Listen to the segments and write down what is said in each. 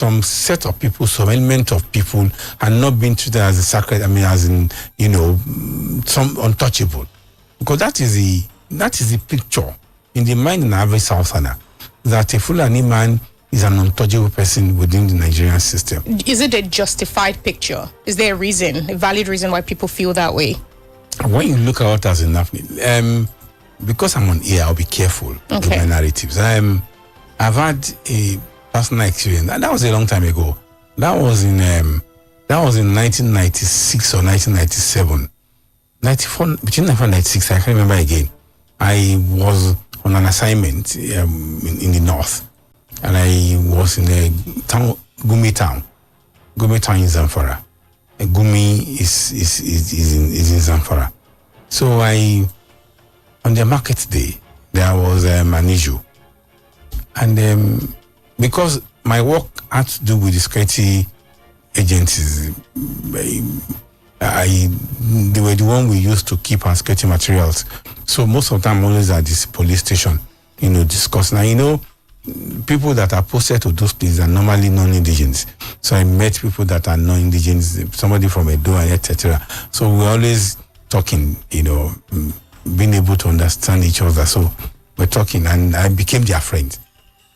some set of people, some element of people are not being treated as a sacred, as in, some untouchable. Because that is the picture in the mind of an average Southerner, that a Fulani man is an untouchable person within the Nigerian system. Is it a justified picture? Is there a valid reason why people feel that way? When you look at what has been happening, because I'm on air, I'll be careful with my narratives. I've had a personal experience, and that was a long time ago. That was in 1996 or 1997, 94, between 1996. I can't remember again. I was on an assignment in the north, and I was in a town, Gumi town in Zamfara. Gumi is in Zamfara. So on the market day, there was an issue. And because my work had to do with the security agencies, they were the one we used to keep our security materials. So most of the time, always at this police station, discuss. Now, people that are posted to those places are normally non-indigenous. So I met people that are non-indigenous, somebody from Edo, etc. So we're always talking, being able to understand each other. So we're talking, and I became their friend.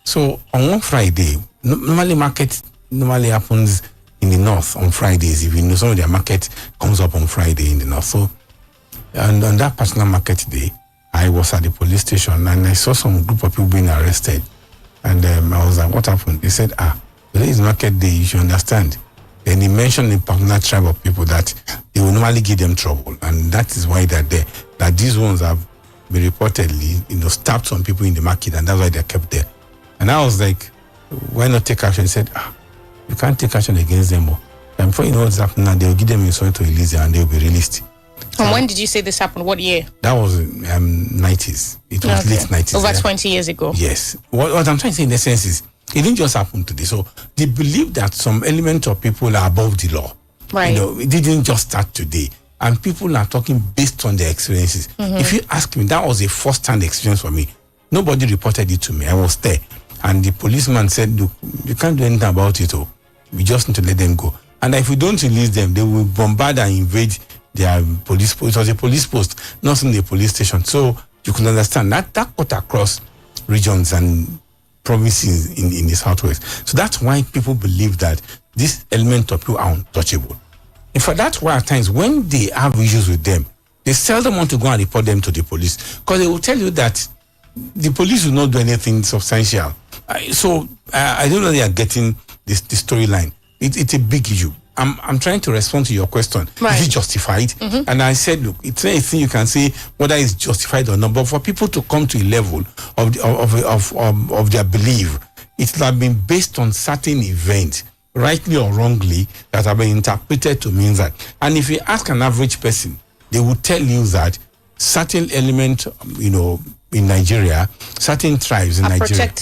So on one Friday, market normally happens in the north on Fridays. If you know, some of their market comes up on Friday in the north. So, and on that particular market day, I was at the police station and I saw some group of people being arrested. And I was like, what happened? They said, today is market day, you should understand. Then he mentioned a particular tribe of people that they will normally give them trouble. And that is why they're there. That these ones have been reportedly, stabbed some people in the market, and that's why they're kept there. And I was like, why not take action? He said, you can't take action against them. And before you know what's happening now, they'll give them instruction to release them and they'll be released. And when did you say this happened? What year? That was 90s. It was late 90s. Over 20 years ago. Yes. What I'm trying to say in the sense is, it didn't just happen today. So they believe that some element of people are above the law. Right. It didn't just start today. And people are talking based on their experiences. Mm-hmm. If you ask me, that was a first-hand experience for me. Nobody reported it to me. I was there. And the policeman said, look, you can't do anything about it. We just need to let them go. And if we don't release them, they will bombard and invade their police post. It was a police post, not in the police station. So you can understand that cut across regions and provinces in the southwest. So that's why people believe that this element of people are untouchable. In fact, that's why at times when they have issues with them, they seldom want to go and report them to the police, because they will tell you that the police will not do anything substantial. So I don't know they are getting this storyline. It's a big issue. I'm trying to respond to your question. Right. Is it justified? Mm-hmm. And I said, look, it's not anything you can say whether it's justified or not. But for people to come to a level of their belief, it will have been based on certain events, rightly or wrongly, that have been interpreted to mean that. And if you ask an average person, they will tell you that certain elements, in Nigeria, certain tribes in Nigeria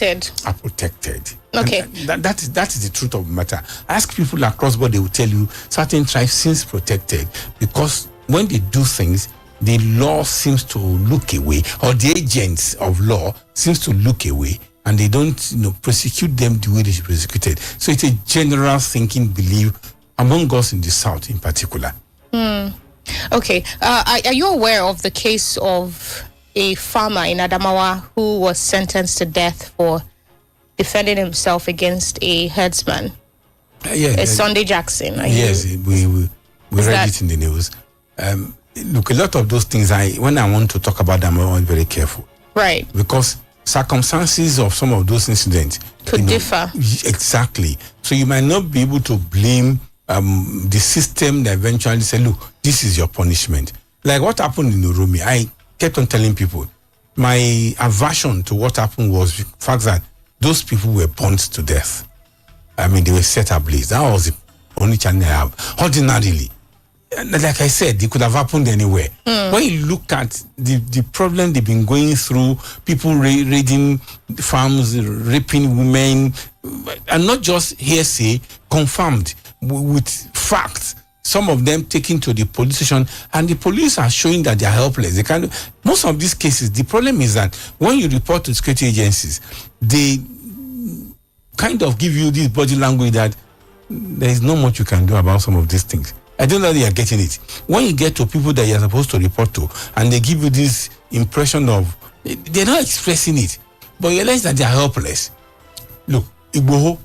are protected. Okay. That is the truth of the matter. Ask people across board, they will tell you certain tribes seems protected because when they do things, the law seems to look away, or the agents of law seems to look away, and they don't prosecute them the way they should be prosecuted. So it's a general thinking belief among us in the South in particular. Okay. Are you aware of the case of a farmer in Adamawa who was sentenced to death for defending himself against a herdsman? Sunday Jackson. Yes, we read it in the news. Look, a lot of those things, when I want to talk about them, I want to be very careful. Right. Because circumstances of some of those incidents could differ. Exactly. So you might not be able to blame the system that eventually say, look, this is your punishment. Like what happened in Urumi, I kept on telling people, my aversion to what happened was the fact that those people were burned to death. They were set ablaze. That was the only challenge I have. Ordinarily, like I said, it could have happened anywhere. When you look at the problem they've been going through, people raiding farms, raping women, and not just hearsay, confirmed with facts. Some of them taken to the police station, and the police are showing that they are helpless. They can't. Most of these cases, the problem is that when you report to security agencies, they kind of give you this body language that there is not much you can do about some of these things. I don't know that you are getting it. When you get to people that you are supposed to report to, and they give you this impression of, they're not expressing it, but you realize that they are helpless. Look, Igboho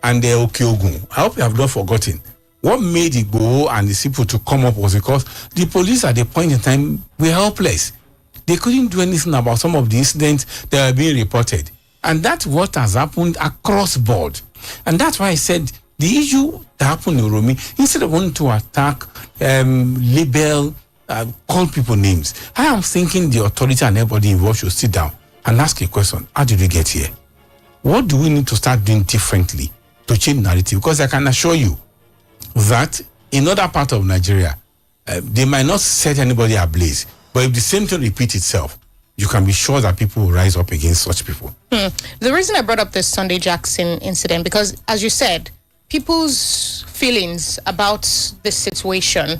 and the Okeogun, I hope you have not forgotten. What made Igboho and the people to come up was because the police at the point in time were helpless. They couldn't do anything about some of the incidents that were being reported. And that's what has happened across board. And that's why I said the issue that happened in Uromi, instead of wanting to attack, label, call people names, I am thinking the authority and everybody involved should sit down and ask a question. How did we get here? What do we need to start doing differently to change narrative? Because I can assure you that in other parts of Nigeria, they might not set anybody ablaze, but if the same thing repeats itself, you can be sure that people will rise up against such people. The reason I brought up this Sunday Jackson incident, because as you said, people's feelings about this situation,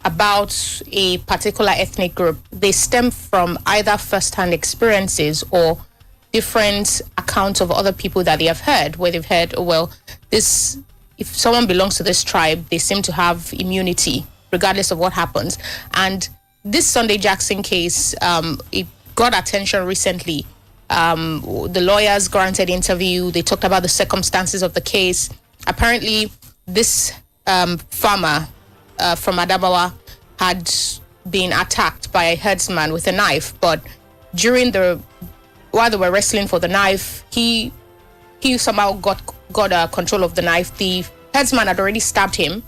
about a particular ethnic group, they stem from either first-hand experiences or different accounts of other people that they have heard, where they've heard, oh, well, this, if someone belongs to this tribe, they seem to have immunity regardless of what happens. And this Sunday Jackson case, it got attention recently. The lawyers granted interview. They talked about the circumstances of the case. Apparently, this farmer from Adamawa had been attacked by a herdsman with a knife, but while they were wrestling for the knife, he somehow got control of the knife. The herdsman had already stabbed him,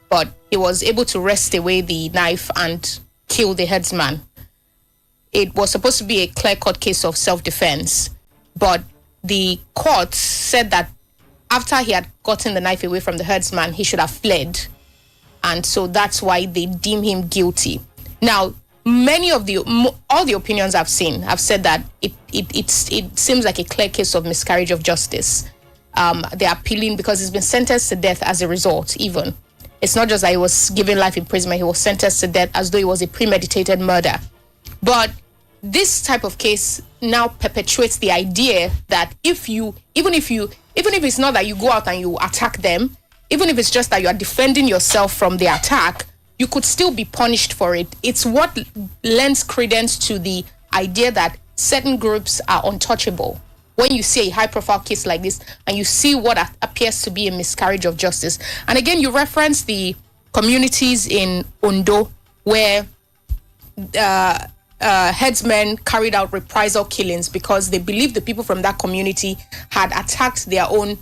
but he was able to wrest away the knife and kill the herdsman. It was supposed to be a clear-cut case of self-defense, but the court said that after he had gotten the knife away from the herdsman, he should have fled. And so that's why they deem him guilty. Now, all the opinions I've seen have said that it seems like a clear case of miscarriage of justice. They're appealing because he's been sentenced to death as a result, even. It's not just that he was given life imprisonment, he was sentenced to death as though it was a premeditated murder. But this type of case now perpetuates the idea that even if it's not that you go out and you attack them, even if it's just that you are defending yourself from the attack, you could still be punished for it. It's what lends credence to the idea that certain groups are untouchable. When you see a high-profile case like this and you see what appears to be a miscarriage of justice. And again, you reference the communities in Ondo where headsmen carried out reprisal killings because they believed the people from that community had attacked their own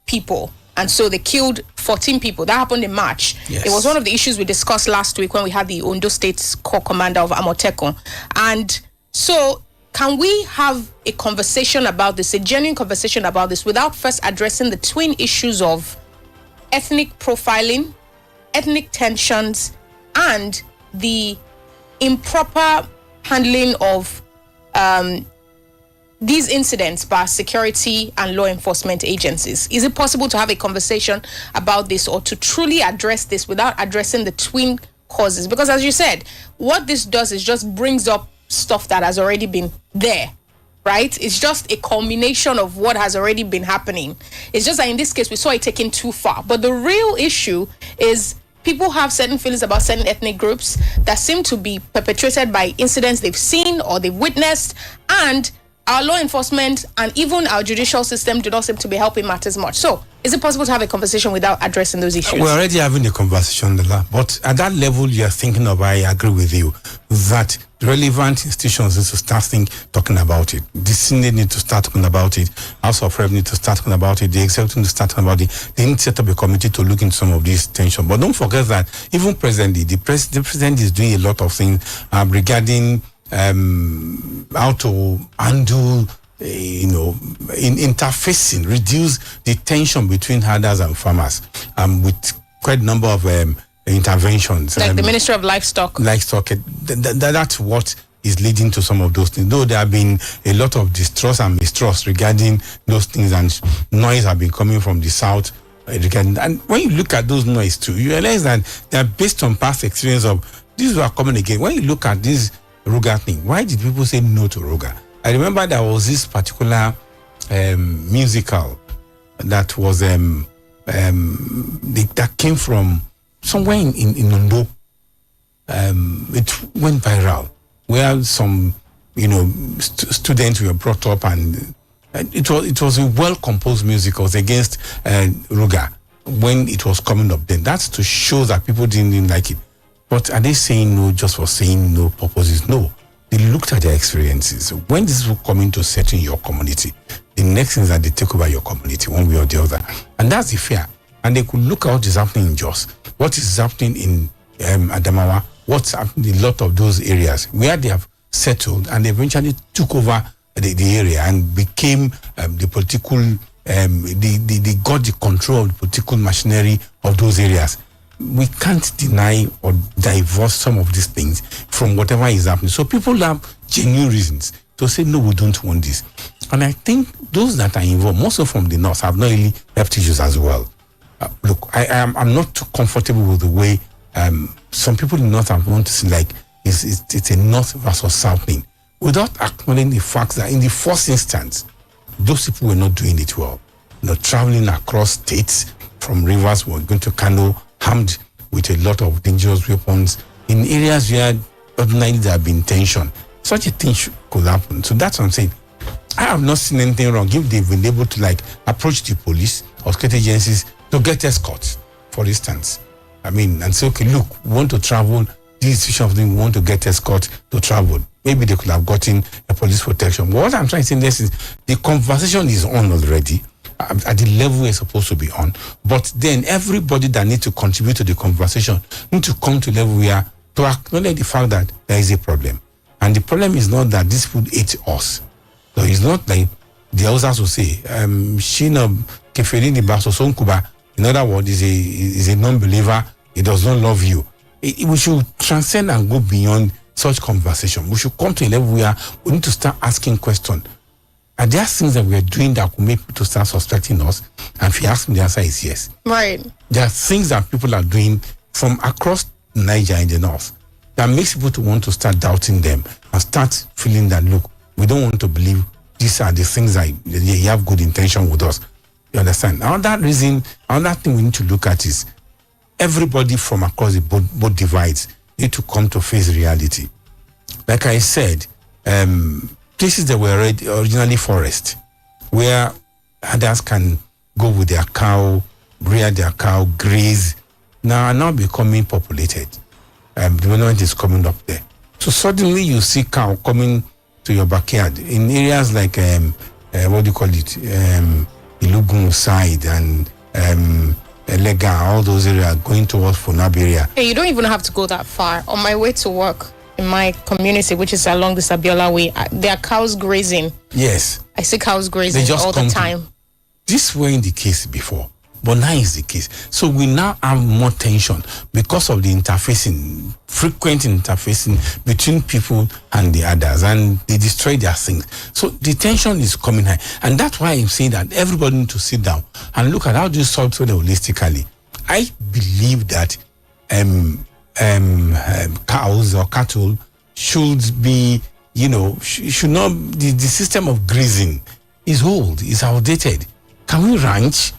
people. And so they killed 14 people. That happened in March. Yes. It was one of the issues we discussed last week when we had the Ondo State's Corps Commander of Amotekun. And so can we have a conversation about this, a genuine conversation about this, without first addressing the twin issues of ethnic profiling, ethnic tensions, and the improper handling of these incidents by security and law enforcement agencies? Is it possible to have a conversation about this or to truly address this without addressing the twin causes? Because as you said, what this does is just brings up stuff that has already been there, right? It's just a culmination of what has already been happening. It's just that in this case, we saw it taken too far. But the real issue is people have certain feelings about certain ethnic groups that seem to be perpetrated by incidents they've seen or they've witnessed, and our law enforcement and even our judicial system do not seem to be helping matters much. So, is it possible to have a conversation without addressing those issues? We're already having a conversation, Lola, but at that level you're thinking of, I agree with you, that relevant institutions need to talking about it. The Senate need to start talking about it. House of Reps need to start talking about it. The Executive need to start talking about it. They need to set up a committee to look into some of these tensions. But don't forget that even presently, the president is doing a lot of things regarding how to handle, interfacing, reduce the tension between herders and farmers, with quite a number of interventions. Like the Ministry of Livestock. That's what is leading to some of those things. Though there have been a lot of distrust and mistrust regarding those things, and noise have been coming from the south. And when you look at those noise too, you realize that they are based on past experience of these were coming again. When you look at this Ruga thing, why did people say no to Ruga? I remember there was this particular musical that was that came from somewhere in Ondo. It went viral, where some students were brought up, and it was a well composed music. It was against Ruga when it was coming up. Then that's to show that people didn't like it. But are they saying no just for saying no purposes? No. They looked at their experiences. When this will come into setting your community, the next thing is that they take over your community one way or the other. And that's the fear. And they could look at what is happening in Jos, what is happening in Adamawa, what's happening in a lot of those areas where they have settled, and they eventually took over the area and became the political, they got the control of the political machinery of those areas. We can't deny or divorce some of these things from whatever is happening. So people have genuine reasons to say, no, we don't want this. And I think those that are involved, mostly from the north, have not really helped issues as well. Look, I'm not too comfortable with the way some people in the north have want to see like it's a north versus south thing, without acknowledging the fact that in the first instance, those people were not doing it well. Traveling across states from rivers, were going to Kano, armed with a lot of dangerous weapons in areas where ordinarily there have been tension. Such a thing could happen. So that's what I'm saying. I have not seen anything wrong if they've been able to approach the police or state agencies to get escorts, for instance. And say, okay, look, we want to travel. This issue of them, we want to get escort to travel. Maybe they could have gotten a police protection. But what I'm trying to say is the conversation is on already at the level we're supposed to be on. But then everybody that needs to contribute to the conversation need to come to a level where to acknowledge the fact that there is a problem. And the problem is not that this food ate us. So it's not like the others will say, Shina Keferini Baso Kuba, in other words, is a non-believer, he does not love you. We should transcend and go beyond such conversation. We should come to a level where we need to start asking questions. Are there things that we are doing that will make people to start suspecting us? And if you ask me, the answer is yes. Right. There are things that people are doing from across Niger in the north that makes people to want to start doubting them and start feeling that, look, we don't want to believe these are the things that you have good intention with us. You understand? Another thing we need to look at is everybody from across the both divides need to come to face reality. Like I said, places that were originally forest, where others can go with their cow, rear their cow, graze, are now becoming populated. Development is coming up there. So suddenly you see cow coming to your backyard in areas like, what do you call it, Ilugun side and Elega, all those areas going towards Funab area. Hey, you don't even have to go that far. On my way to work in my community, which is along the Sabiola way, there are cows grazing. Yes. I see cows grazing all the time. This weren't the case before, but now is the case. So we now have more tension because of the interfacing, frequent interfacing between people and the others, and they destroy their things. So the tension is coming high. And that's why I'm saying that everybody needs to sit down and look at how do you solve it holistically. I believe that cows or cattle should be, should not, the system of grazing is old, is outdated. Can we ranch?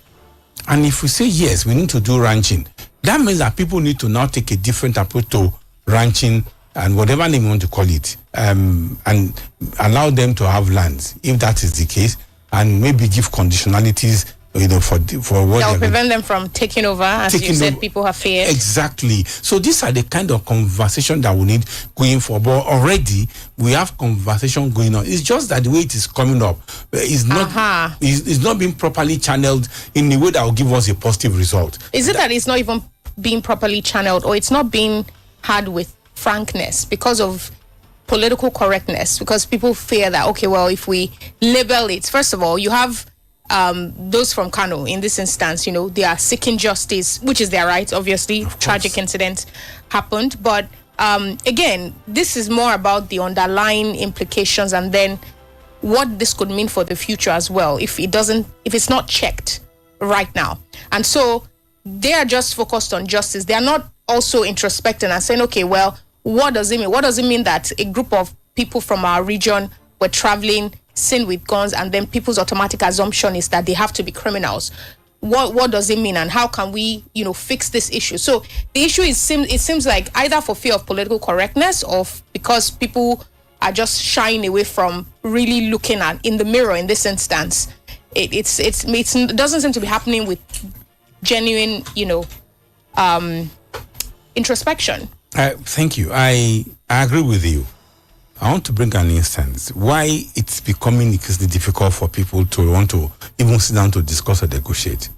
And if we say yes, we need to do ranching, that means that people need to now take a different approach to ranching and whatever name you want to call it, and allow them to have lands, if that is the case, and maybe give conditionalities, for what that will prevent them from taking over, as you said, people have feared. Exactly. So these are the kind of conversation that we need going for. But already we have conversation going on. It's just that the way it is coming up is not is not being properly channeled in a way that will give us a positive result. Is it that it's not even being properly channeled, or it's not being had with frankness because of political correctness? Because people fear that, okay, well, if we label it, first of all, you have those from Kano, in this instance, they are seeking justice, which is their right, obviously. Tragic incident happened. But again, this is more about the underlying implications and then what this could mean for the future as well, if it's not checked right now. And so they are just focused on justice. They are not also introspecting and saying, okay, well, what does it mean? What does it mean that a group of people from our region were traveling seen with guns, and then people's automatic assumption is that they have to be criminals. What does it mean, and how can we, fix this issue? So the issue it seems like either for fear of political correctness, or because people are just shying away from really looking in the mirror. In this instance, it doesn't seem to be happening with genuine, introspection. Thank you. I agree with you. I want to bring an instance why it's becoming increasingly difficult for people to want to even sit down to discuss or negotiate.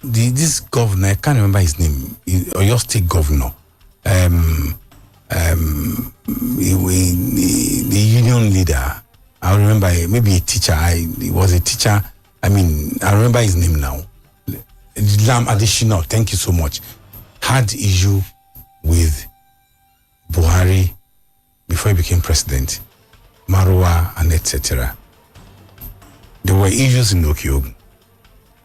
This governor, I can't remember his name, or your state governor, the union leader. I remember maybe a teacher. He was a teacher. I remember his name now. Lam Adesina. Thank you so much. Had issue with Buhari before he became president, Marwa, and etc. There were issues in Okiogun.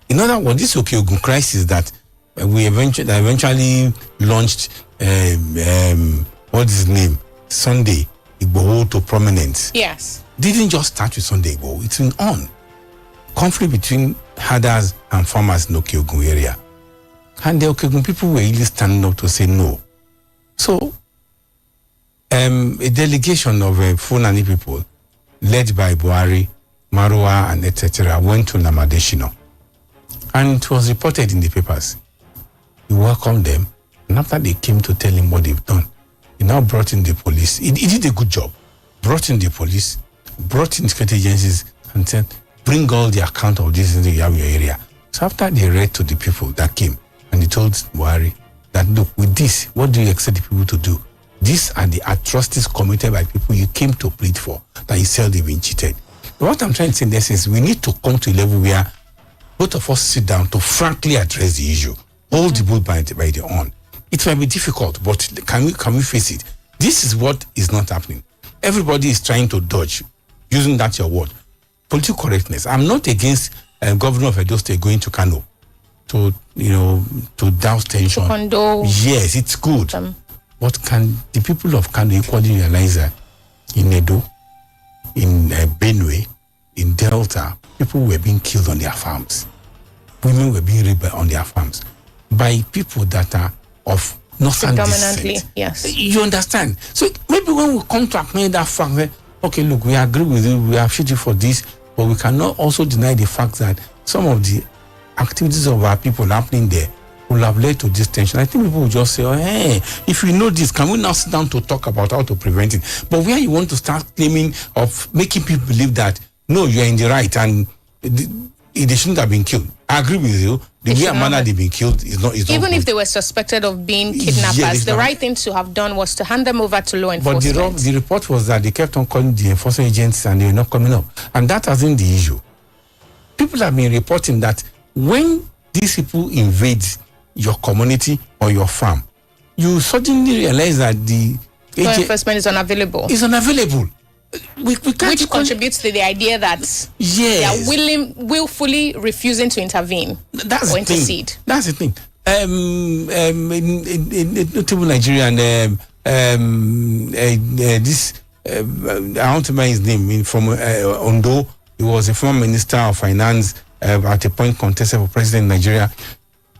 In other words, this Okiogun crisis that we eventually launched, what's his name, Sunday Igboho to prominence. Yes. Didn't just start with Sunday Igboho. It's been on. Conflict between herders and farmers in Okiogun area. And the Okiogun people were really standing up to say no. So, a delegation of Fulani people, led by Buhari, Marwa, and etc., went to Namadeshino. And it was reported in the papers. He welcomed them, and after they came to tell him what they've done, he now brought in the police. He did a good job. Brought in the police, brought in security agencies, and said, bring all the account of this in the area. So after they read to the people that came, and he told Buhari that, look, with this, what do you expect the people to do? These are the atrocities committed by people you came to plead for, that you said they've been cheated. But what I'm trying to say in this is we need to come to a level where both of us sit down to frankly address the issue, hold the bull by the horn. It might be difficult, but can we face it? This is what is not happening. Everybody is trying to dodge, using that your word, political correctness. I'm not against Governor of Edo State going to Kano to douse tension. To condole. Yes, it's good. But can the people of Kano equally realize that in Edo, in Benue, in Delta, people were being killed on their farms. Women were being raped on their farms by people that are of northern descent. Yes. You understand? So maybe when we come to acknowledge that fact, okay, look, we agree with you, we appreciate you for this, but we cannot also deny the fact that some of the activities of our people happening there will have led to this tension. I think people will just say, oh, hey, if we know this, can we now sit down to talk about how to prevent it? But where you want to start claiming of making people believe that, no, you're in the right and they shouldn't have been killed. I agree with you. The way and manner they've been killed is not even good. If they were suspected of being kidnappers, the right thing to have done was to hand them over to law enforcement. But the report was that they kept on calling the enforcement agents and they were not coming up. And that hasn't the issue. People have been reporting that when these people invade your community or your farm, you suddenly realize that the law enforcement is unavailable. It's unavailable. We can't, which contributes to the idea that they are willfully refusing to intervene or intercede. That's the thing. Notable Nigerian, this, I want to remember his name, from Ondo. He was a former minister of finance, at a point contested for president in Nigeria.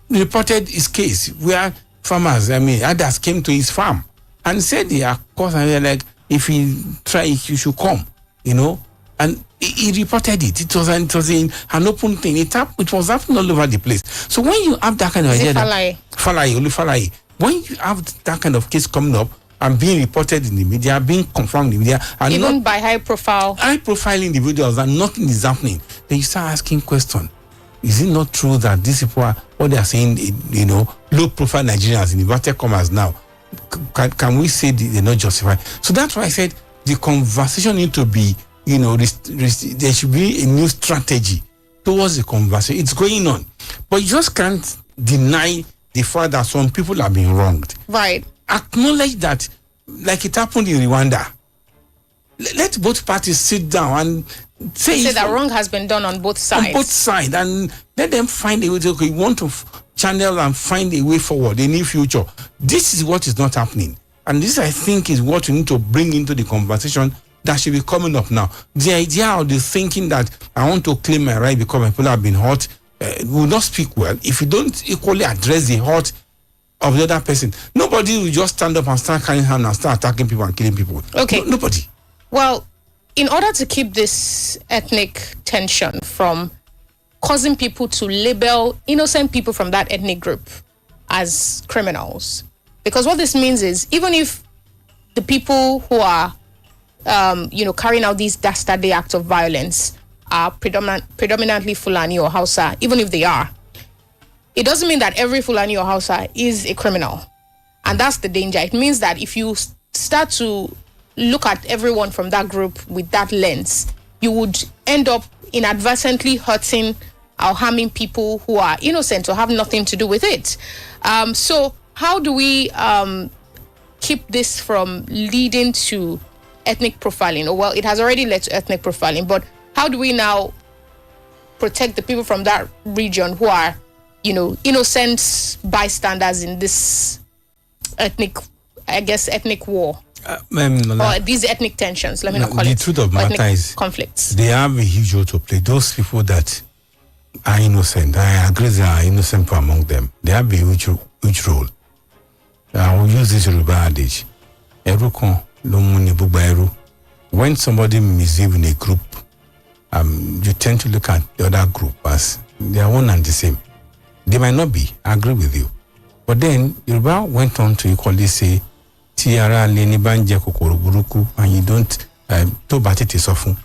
He reported his case where farmers, others came to his farm and said they are caused, and they're like, if he try, you should come, and he reported it. It was an open thing. It was happening all over the place. So when you have that kind of idea, Falai, when you have that kind of case coming up and being reported in the media, being confirmed in the media, and even by high profile individuals, and nothing is happening, then you start asking questions. Is it not true that these people are what they are saying? Low profile Nigerians in inverted commas now. Can we say they're not justified? So that's why I said the conversation need to be, there should be a new strategy towards the conversation. It's going on. But you just can't deny the fact that some people have been wronged. Right. Acknowledge that, like it happened in Rwanda. Let both parties sit down and say that wrong has been done on both sides. On both sides. And let them find a way to, okay, we want to channel and find a way forward, a new future. This is what is not happening. And this, I think, is what we need to bring into the conversation that should be coming up now. The idea of the thinking that I want to claim my right because my people have been hurt will not speak well if you don't equally address the hurt of the other person. Nobody will just stand up and start carrying hand and start attacking people and killing people. Okay. Nobody. Well, in order to keep this ethnic tension from causing people to label innocent people from that ethnic group as criminals, because what this means is even if the people who are carrying out these dastardly acts of violence are predominantly Fulani or Hausa, even if they are, it doesn't mean that every Fulani or Hausa is a criminal. And that's the danger. It means that if you start to look at everyone from that group with that lens, you would end up inadvertently hurting or harming people who are innocent or have nothing to do with it. So how do we keep this from leading to ethnic profiling? Or, well, it has already led to ethnic profiling, but how do we now protect the people from that region who are, innocent bystanders in this ethnic war? Or these ethnic tensions, let me not call it. The truth of the matter is conflicts. They have a huge role to play. Those people that are innocent, I agree there are innocent people among them. They have a huge role. I will use this Yoruba adage. When somebody misbehaves in a group, you tend to look at the other group as they are one and the same. They might not be, I agree with you. But then Yoruba went on to equally say, Tiara leni banje kokoro buruku, and you don't to batete sofun,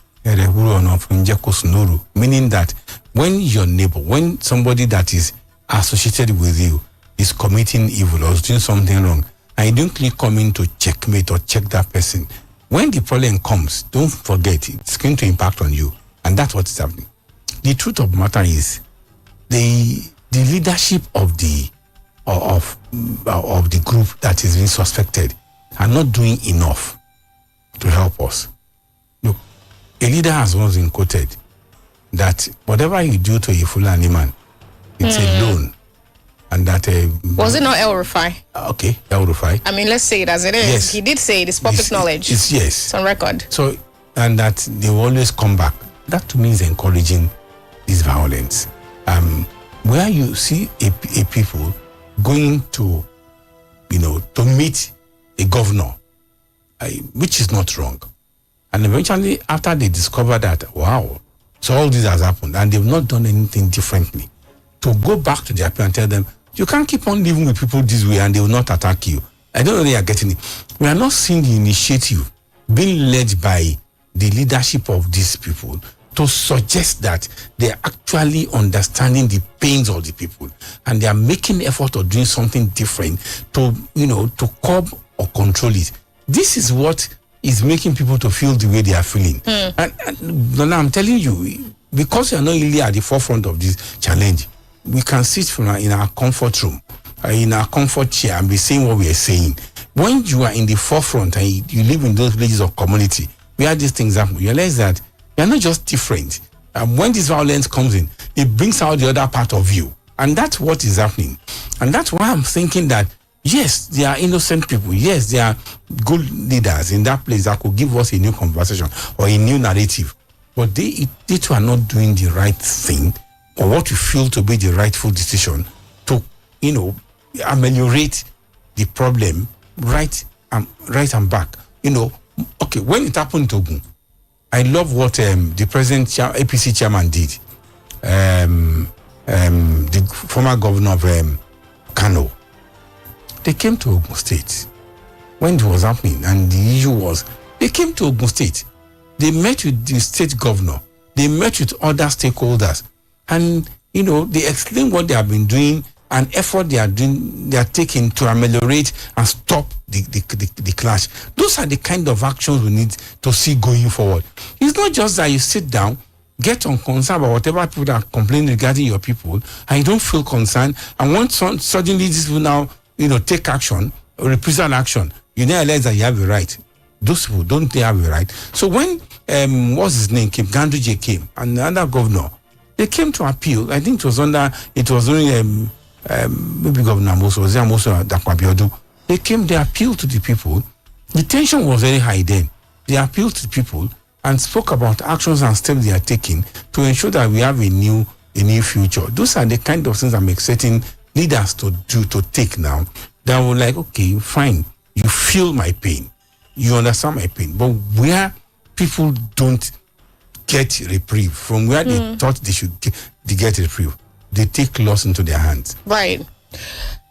meaning that when your neighbor, when somebody that is associated with you is committing evil or is doing something wrong, and you don't click come in to checkmate or check that person, when the problem comes, don't forget it's going to impact on you. And that's what is happening. The truth of the matter is the leadership of the group that is being suspected are not doing enough to help us. Look, a leader has once been quoted that whatever you do to a Fulani man, it's a loan. And that was it not El Rufai? Okay, El Rufai. I mean, let's say it as it is. Yes. He did say it. It's public knowledge. Yes. It's on record. So, and that they will always come back. That to me is encouraging this violence. Where you see a people going to, to meet a governor, which is not wrong. And eventually, after they discover that, wow, so all this has happened, and they've not done anything differently, to go back to their people and tell them, you can't keep on living with people this way and they will not attack you. I don't know if they are getting it. We are not seeing the initiative being led by the leadership of these people to suggest that they are actually understanding the pains of the people and they are making effort of doing something different to, to curb or control it. This is what is making people to feel the way they are feeling. And Lola, I'm telling you, because you are not really at the forefront of this challenge, we can sit in our comfort room, in our comfort chair and be saying what we are saying. When you are in the forefront and you live in those villages or community where these things happen, you realize that you are not just different. When this violence comes in, it brings out the other part of you. And that's what is happening. And that's why I'm thinking that, yes, they are innocent people. Yes, they are good leaders in that place that could give us a new conversation or a new narrative. But they too are not doing the right thing or what you feel to be the rightful decision to, ameliorate the problem right and back. Okay, when it happened to Ogun, I love what the present APC chairman did. The former governor of Kano. They came to Ogun State when it was happening, and the issue was they came to Ogun State. They met with the state governor. They met with other stakeholders, and they explained what they have been doing and effort they are taking to ameliorate and stop the clash. Those are the kind of actions we need to see going forward. It's not just that you sit down, get unconcerned about whatever people are complaining regarding your people, and you don't feel concerned, and once suddenly these people now take action or represent action, you realize that you have a right. Those people don't they have a right? So when what's his name came, Ganduje came, and another governor, they came to appeal. I think it was during maybe Governor Amoso Dakwa Abiodun. They appealed to the people. The tension was very high then. They appealed to people and spoke about actions and steps they are taking to ensure that we have a new future. Those are the kind of things I'm expecting leaders to take now. That were like, okay, fine, you feel my pain, you understand my pain, but where people don't get reprieve from where they thought they should get reprieve, they take laws into their hands. Right.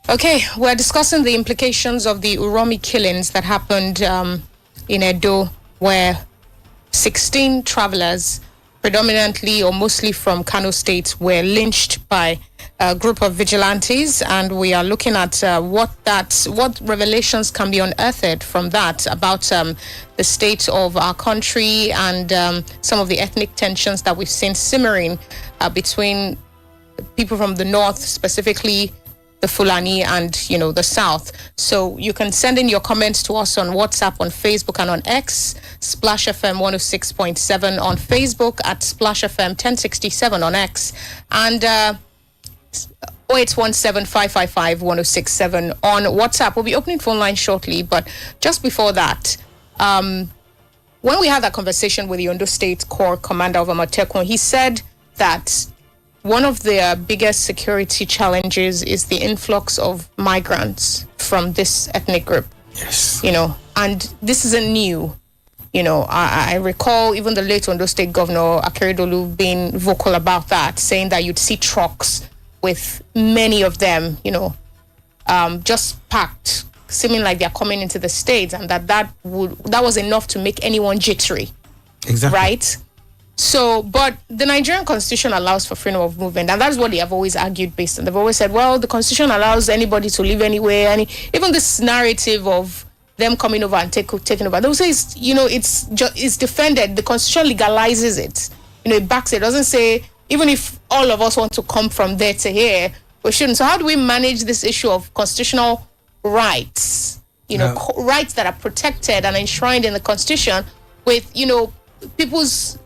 Okay, we're discussing the implications of the Uromi killings that happened in Edo, where 16 travelers, predominantly or mostly from Kano State, were lynched by a group of vigilantes, and we are looking at what revelations can be unearthed from that about the state of our country and some of the ethnic tensions that we've seen simmering between people from the north, specifically the Fulani, and the south. So you can send in your comments to us on WhatsApp, on Facebook, and on X, Splash FM 106.7 on Facebook, at Splash FM 1067 on X, and 0817-555-1067 on WhatsApp. We'll be opening phone line shortly, but just before that, when we had that conversation with the Ondo State Corps Commander of Amatekun, he said that one of the biggest security challenges is the influx of migrants from this ethnic group. Yes. And this isn't new. I recall even the late Ondo State Governor Akeredolu being vocal about that, saying that you'd see trucks with many of them, just packed, seeming like they're coming into the state, and that was enough to make anyone jittery. Exactly. Right? So, but the Nigerian constitution allows for freedom of movement, and that's what they have always argued based on. They've always said, well, the constitution allows anybody to live anywhere, and even this narrative of them coming over and taking over, they'll say, it's defended. The constitution legalizes it. It backs it. It doesn't say, even if all of us want to come from there to here, we shouldn't. So how do we manage this issue of constitutional rights, rights that are protected and enshrined in the constitution with, people's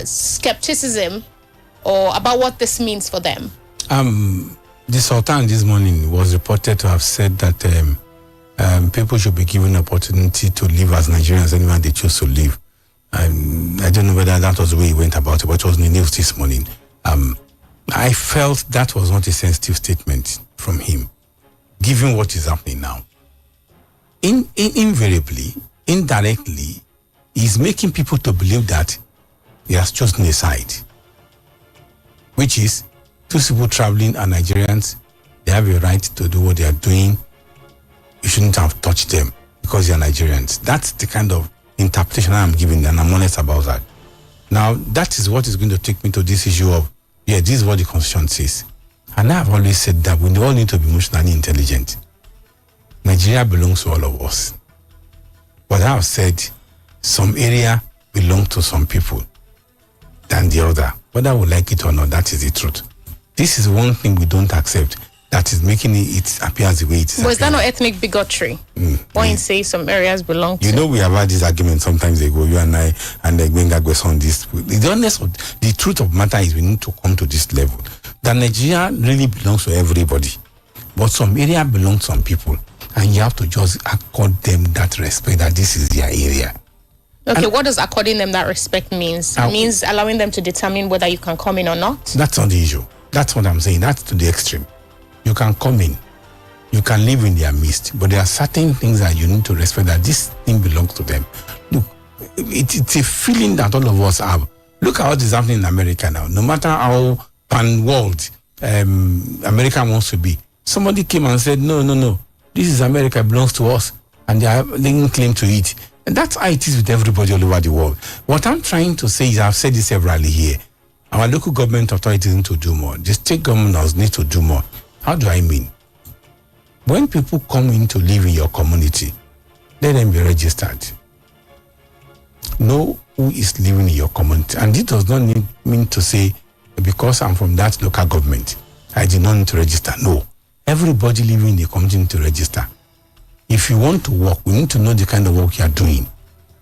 skepticism or about what this means for them? The Sultan this morning was reported to have said that people should be given opportunity to live as Nigerians anywhere they choose to live. I don't know whether that was the way he went about it, but it was in the news this morning. I felt that was not a sensitive statement from him, given what is happening now. Invariably, indirectly, he's making people to believe that he has chosen a side, which is those people traveling are Nigerians. They have a right to do what they are doing. You shouldn't have touched them because they are Nigerians. That's the kind of interpretation I'm giving, and I'm honest about that. Now, that is what is going to take me to this issue of, this is what the Constitution says. And I've always said that we all need to be emotionally intelligent. Nigeria belongs to all of us. But I've said some area belong to some people than the other. Whether we like it or not, that is the truth. This is one thing we don't accept that is making it appear the way it is. But is that not ethnic bigotry? When you say some areas belong to... we have had this argument sometimes ago, you and I, and Gbenga goes on this. The truth of the matter is we need to come to this level. That Nigeria really belongs to everybody. But some area belongs to some people. And you have to just accord them that respect, that this is their area. Okay, what does according them that respect means? It means allowing them to determine whether you can come in or not? That's not the issue. That's what I'm saying. That's to the extreme. You can come in. You can live in their midst. But there are certain things that you need to respect, that this thing belongs to them. Look, it's a feeling that all of us have. Look at what is happening in America now. No matter how pan-world America wants to be. Somebody came and said, no. This is America, it belongs to us. And they didn't claim to it. And that's how it is with everybody all over the world. What I'm trying to say is, I've said this severally here, our local government authorities need to do more. The state governors need to do more. How do I mean? When people come in to live in your community, let them be registered. Know who is living in your community. And it does not mean to say, because I'm from that local government, I do not need to register. No. Everybody living in the community need to register. If you want to work, we need to know the kind of work you are doing.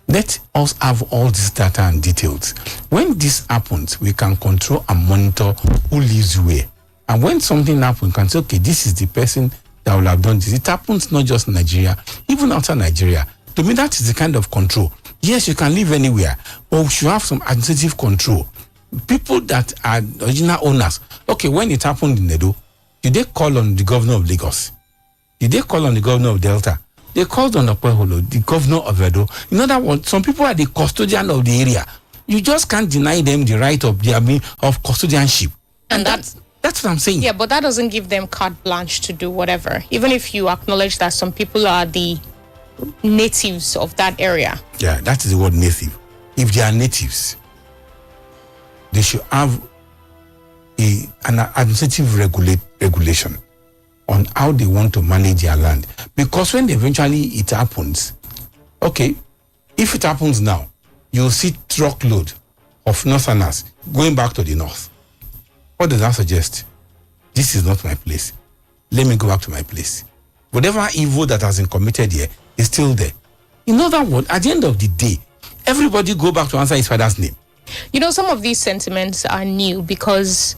Let us have all this data and details. When this happens, we can control and monitor who lives where. And when something happens, we can say, okay, this is the person that will have done this. It happens not just in Nigeria, even outside Nigeria. To me, that is the kind of control. Yes, you can live anywhere, but we should have some administrative control. People that are original owners. Okay, when it happened in Edo, did they call on the governor of Lagos? Did they call on the governor of Delta? They called on Okpeholo, the governor of Edo. In other words, some people are the custodian of the area. You just can't deny them the right of custodianship. And that's what I'm saying. Yeah, but that doesn't give them carte blanche to do whatever. Even if you acknowledge that some people are the natives of that area. Yeah, that is the word native. If they are natives, they should have an administrative regulation on how they want to manage their land. Because when eventually it happens, okay, if it happens now, you'll see truckload of northerners going back to the north. What does that suggest? This is not my place. Let me go back to my place. Whatever evil that has been committed here is still there. In other words, at the end of the day, everybody go back to answer his father's name. You know, some of these sentiments are new because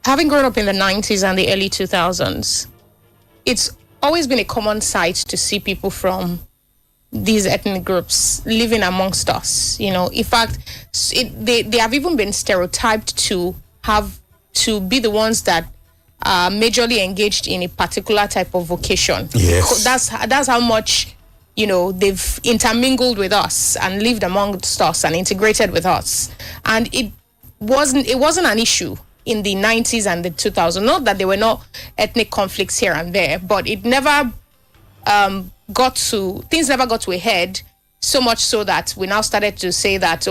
having grown up in the 90s and the early 2000s, it's always been a common sight to see people from these ethnic groups living amongst us. You know, in fact, they have even been stereotyped to be the ones that are majorly engaged in a particular type of vocation. Yes. That's how much, you know, they've intermingled with us and lived amongst us and integrated with us. And it wasn't an issue in the 90s and the 2000s. Not that there were not ethnic conflicts here and there, but it never things never got to a head, so much so that we now started to say that,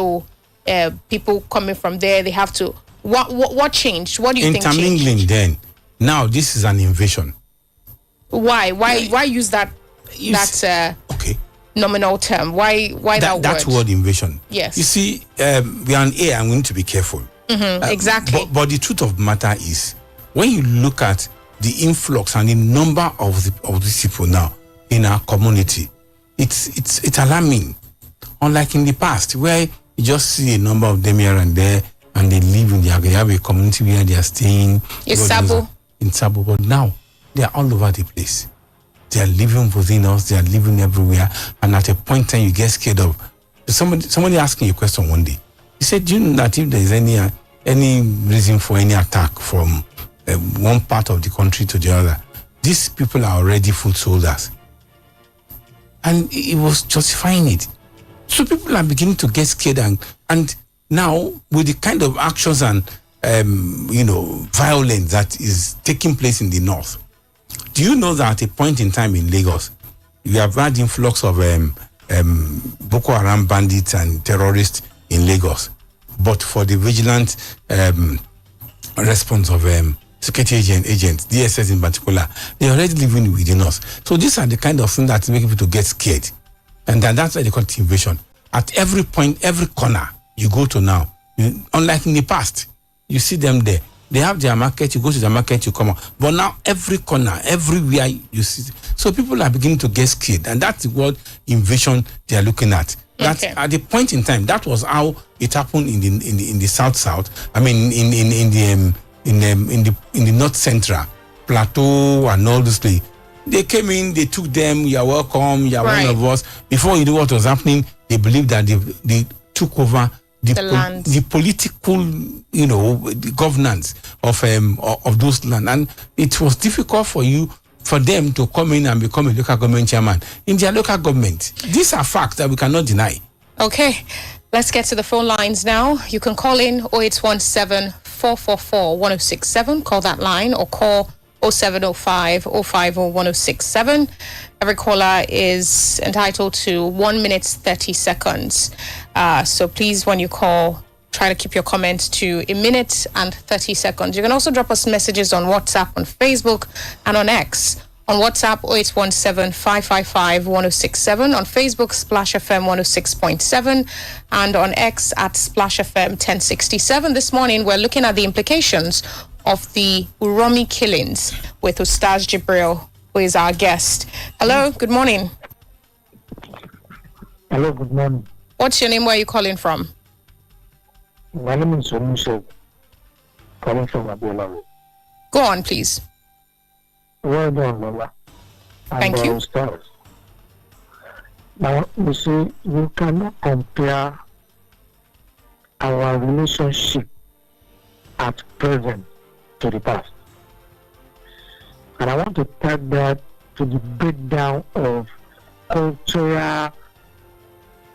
people coming from there, they have to, what changed? What do you think changed? Intermingling then. Now this is an invasion. Why use that okay, nominal term? Why that word invasion? Yes. You see, we are on air and we need to be careful. Exactly. But the truth of the matter is, when you look at the influx and the number of these people now in our community, it's alarming. Unlike in the past, where you just see a number of them here and there, and they live they have a community where they are staying. In Sabo, but now they are all over the place. They are living within us. They are living everywhere. And at a point in time, you get scared of somebody asking you a question one day. He said, "Do you know that if there is any reason for any attack from one part of the country to the other, these people are already foot soldiers?" And he was justifying it. So people are beginning to get scared, and now with the kind of actions and violence that is taking place in the north. Do you know that at a point in time in Lagos, you have had influx of Boko Haram bandits and terrorists in Lagos, but for the vigilant response of security agents, DSS in particular, they're already living within us. So these are the kind of things that make people to get scared. And that's why they call it invasion. At every point, every corner you go to now, unlike in the past, you see them there. They have their market, you go to the market, you come out. But now every corner, everywhere you see. So people are beginning to get scared. And that's what invasion they are looking at. That at the point in time, that was how it happened in the south. I mean in the north central, Plateau and all those places. They came in, they took them, you are welcome, you are one of us. Before you knew what was happening, they believed that they took over the political, the governance of those land, and it was difficult for them to come in and become a local government chairman in their local government. These are facts that we cannot deny. Okay, let's get to the phone lines now. You can call in 0817 444 1067. Call that line, or call 0705 050 1067. Every caller is entitled to 1 minute 30 seconds. So please, when you call, try to keep your comments to 1 minute and 30 seconds. You can also drop us messages on WhatsApp, on Facebook, and on X. On WhatsApp, 0817 555 1067. On Facebook, Splash FM 106.7. And on X at Splash FM 1067. This morning, we're looking at the implications of the Uromi killings with Ustaz Jibril, who is our guest. Hello, good morning. Hello, good morning. What's your name? Where are you calling from? My name is Omusho, calling from Abiola. Go on, please. Well done, Lola. Thank you. Stars. Now, you see, you cannot compare our relationship at present to the past. And I want to take that to the breakdown of cultural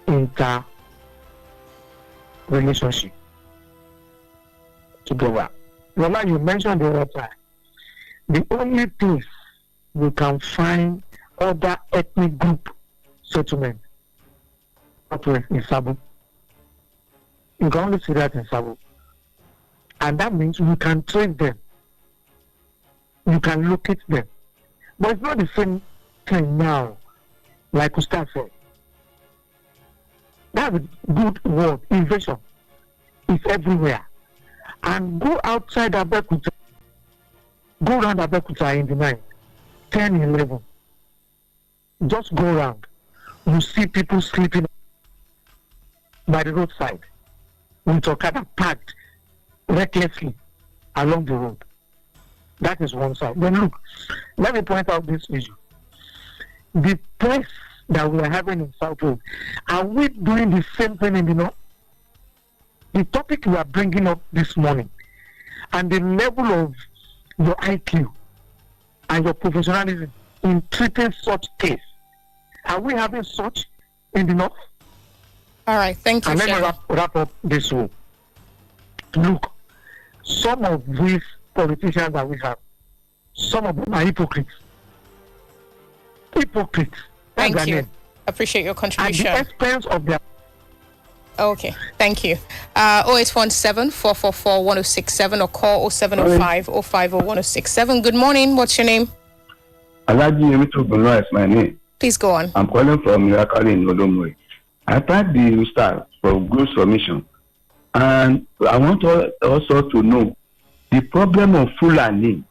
inter-relationship together. Lola, you mentioned the other time, the only place we can find other ethnic group settlement in Sabo. You can only see that in Sabo. And that means we can trace them. You can locate them. But it's not the same thing now, like Ustaz said. That's a good word, invasion. It's everywhere. And go outside Abeokuta, go around Abeokuta in the night, 10, 11. Just go around. You see people sleeping by the roadside with Okada packed recklessly along the road. That is one side. Then look, let me point out this issue. The place that we are having in South West, are we doing the same thing in the North? The topic we are bringing up this morning and the level of your IQ and your professionalism in treating such case, are we having such in the North? All right, thank you. And let me wrap up this way. Look, some of these politicians that we have, some of them are hypocrites. Hypocrites. That's Thank you. name. Appreciate your contribution. At the expense of their... Okay, thank you. 0817-444-1067 or call 0705-050-1067. Good morning. What's your name? Alaji Emitu Bunwa is my name. Please go on. I'm calling from Mirakali in Odomwe. I thank the staff for good submission. And I want also to know the problem of Fulani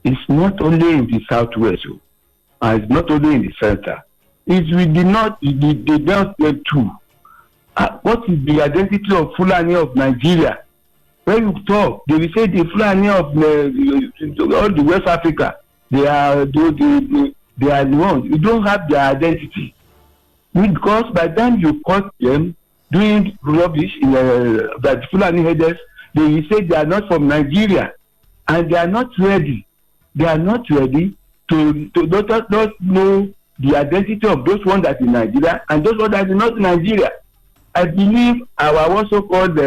is not only in the southwest, and it's not only in the center. It's with the north, the north too. What is the identity of Fulani of Nigeria? When you talk, they will say the Fulani of all the West Africa, they are the ones. You don't have their identity. Because by the time you caught them doing rubbish that Fulani headers, they will say they are not from Nigeria. And they are not ready. They are not ready to not know the identity of those ones that are in Nigeria and those ones that are not in Nigeria. I believe our also called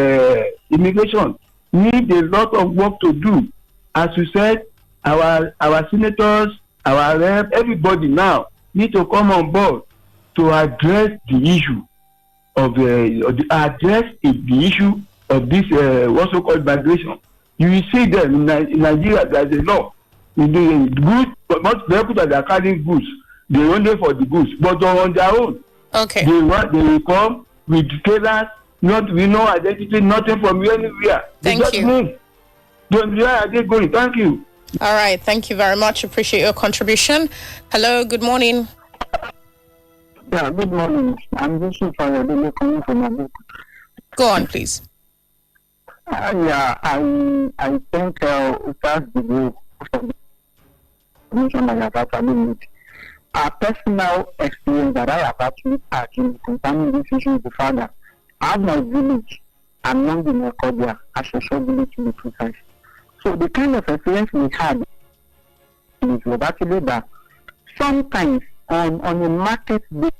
immigration need a lot of work to do. As you said, our senators, our rep, everybody now need to come on board to address the issue of the issue of this also called migration. You will see them in Nigeria. There's a law. The goods, not the people that are carrying goods, they only for the goods, but on their own. Okay. They will come with trailers, not with no identity, nothing from anywhere. Thank you. Move. Don't where are they going? Thank you. All right. Thank you very much. Appreciate your contribution. Hello. Good morning. Yeah, good morning. I'm Yusuf coming from America. Go on, please. Yeah, I think that's the way a personal experience that I have actually had in concerning this issue is the fact that I have my village along the Mercodia, a social village to be precise. So the kind of experience we had was actually that sometimes on a market day,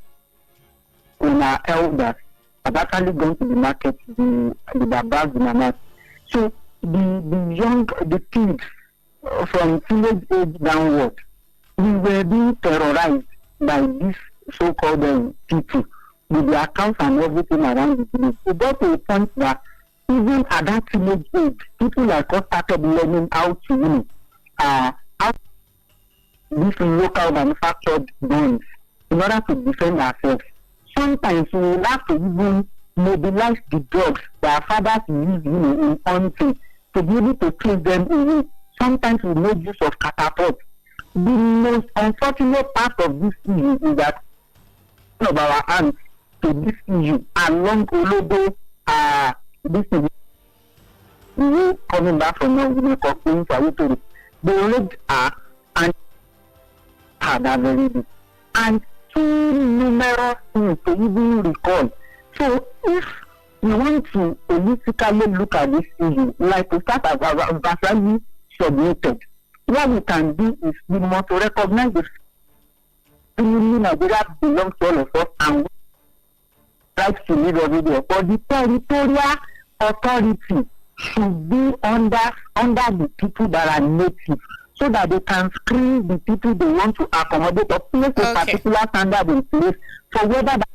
when our elders have actually gone to the market, the babas, the mamas. So the kids from teenage age downward, we were being terrorized by these so-called people with the accounts and everything around the village. It got to a point where even at that teenage age, people like us started learning how to, how these local manufactured guns in order to defend ourselves. Sometimes we will have to even mobilize the dogs that our fathers use, in hunting to be able to kill them away. Sometimes we make use of catapults. The most unfortunate part of this issue is that one of our hands to this issue along Olodo, this is coming back from they raped her and had her very big. And too numerous things to even recall. So if we want to holistically look at this issue, like to start as Vasali submitted, what we can do is we must recognize the Nigeria belongs to all of us and rights to live every day. But the territorial authority should be under the people that are native, so that they can screen the people they want to accommodate or place a particular standard in place for whether that.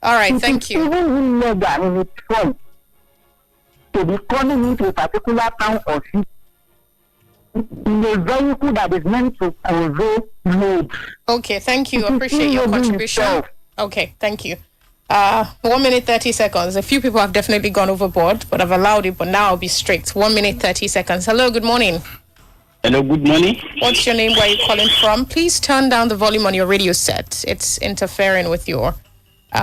All right, thank you. Even illegal in its form to be coming into a particular town or city in a vehicle that is meant to convey loads. Okay, thank you. Appreciate your contribution. Okay, thank you. 1 minute 30 seconds. A few people have definitely gone overboard, but I've allowed it. But now I'll be strict. 1 minute 30 seconds. Hello, good morning. Hello, good morning. What's your name? Where are you calling from? Please turn down the volume on your radio set. It's interfering with your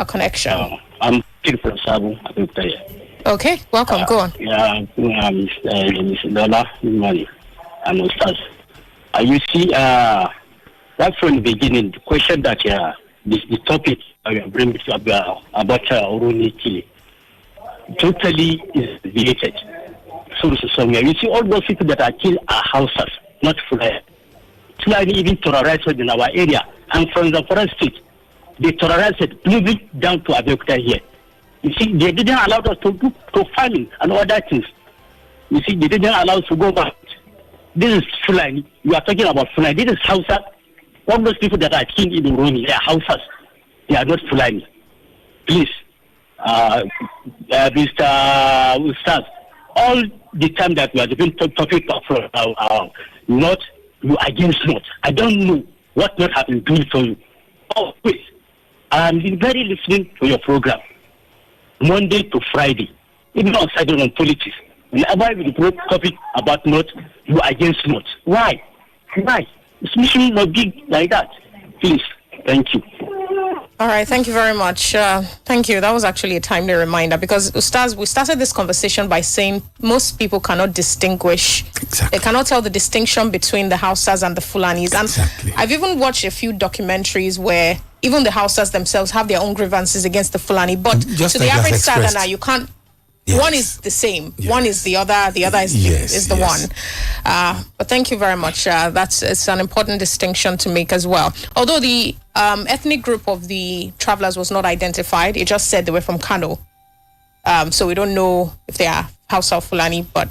connection. I'm still from Sabu. Okay, welcome. Go on. Yeah, Miss Lola, good morning. I'm Ustaz. You see, right from the beginning, the question that the topic I bring about Oroni Chile totally is related. So you see, all those people that are killed are houses, not Fulani. Fulani even terrorized in our area. And from the forest state, they terrorized it, moving down to Abeokuta here. You see, they didn't allow us to farming and other things. You see, they didn't allow us to go back. This is Fulani. You are talking about Fulani. This is Hausa. All those people that are killed in Uroni, they are Hausas. They are not Fulani. Please, Mr. Ustaz, all the time that we are doing topic of not you against not. I don't know what not have been doing for you. Oh, wait. I'm very listening to your program, Monday to Friday, even on Saturday on politics. Whenever we brought topic about not, you against not. Why? Why? This mission not be like that. Please. Thank you. All right, thank you very much. Thank you. That was actually a timely reminder because Ustaz, we started this conversation by saying most people cannot distinguish. Exactly. They cannot tell the distinction between the Hausas and the Fulanis. And exactly. I've even watched a few documentaries where even the Hausas themselves have their own grievances against the Fulani. But just to like the average expressed. Southerner, you can't. Yes. One is the same. Yes. One is the other. The other is the Yes. one. But thank you very much. It's an important distinction to make as well. Although the ethnic group of the travelers was not identified, it just said they were from Kano. So we don't know if they are Hausa or Fulani, but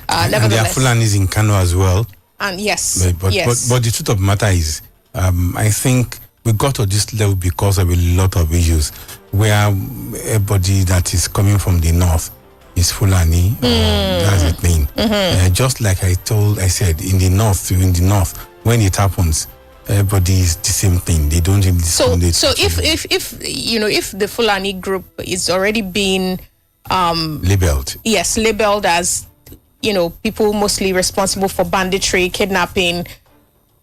nevertheless. And there are Fulanis in Kano as well. And yes, But the truth of the matter is, I think we got to this level because of a lot of issues where everybody that is coming from the north is Fulani. That's the thing. Just like I said, in the north, when it happens, everybody is the same thing. They don't really discriminate. So if the Fulani group is already being labeled. Yes, labeled as people mostly responsible for banditry, kidnapping,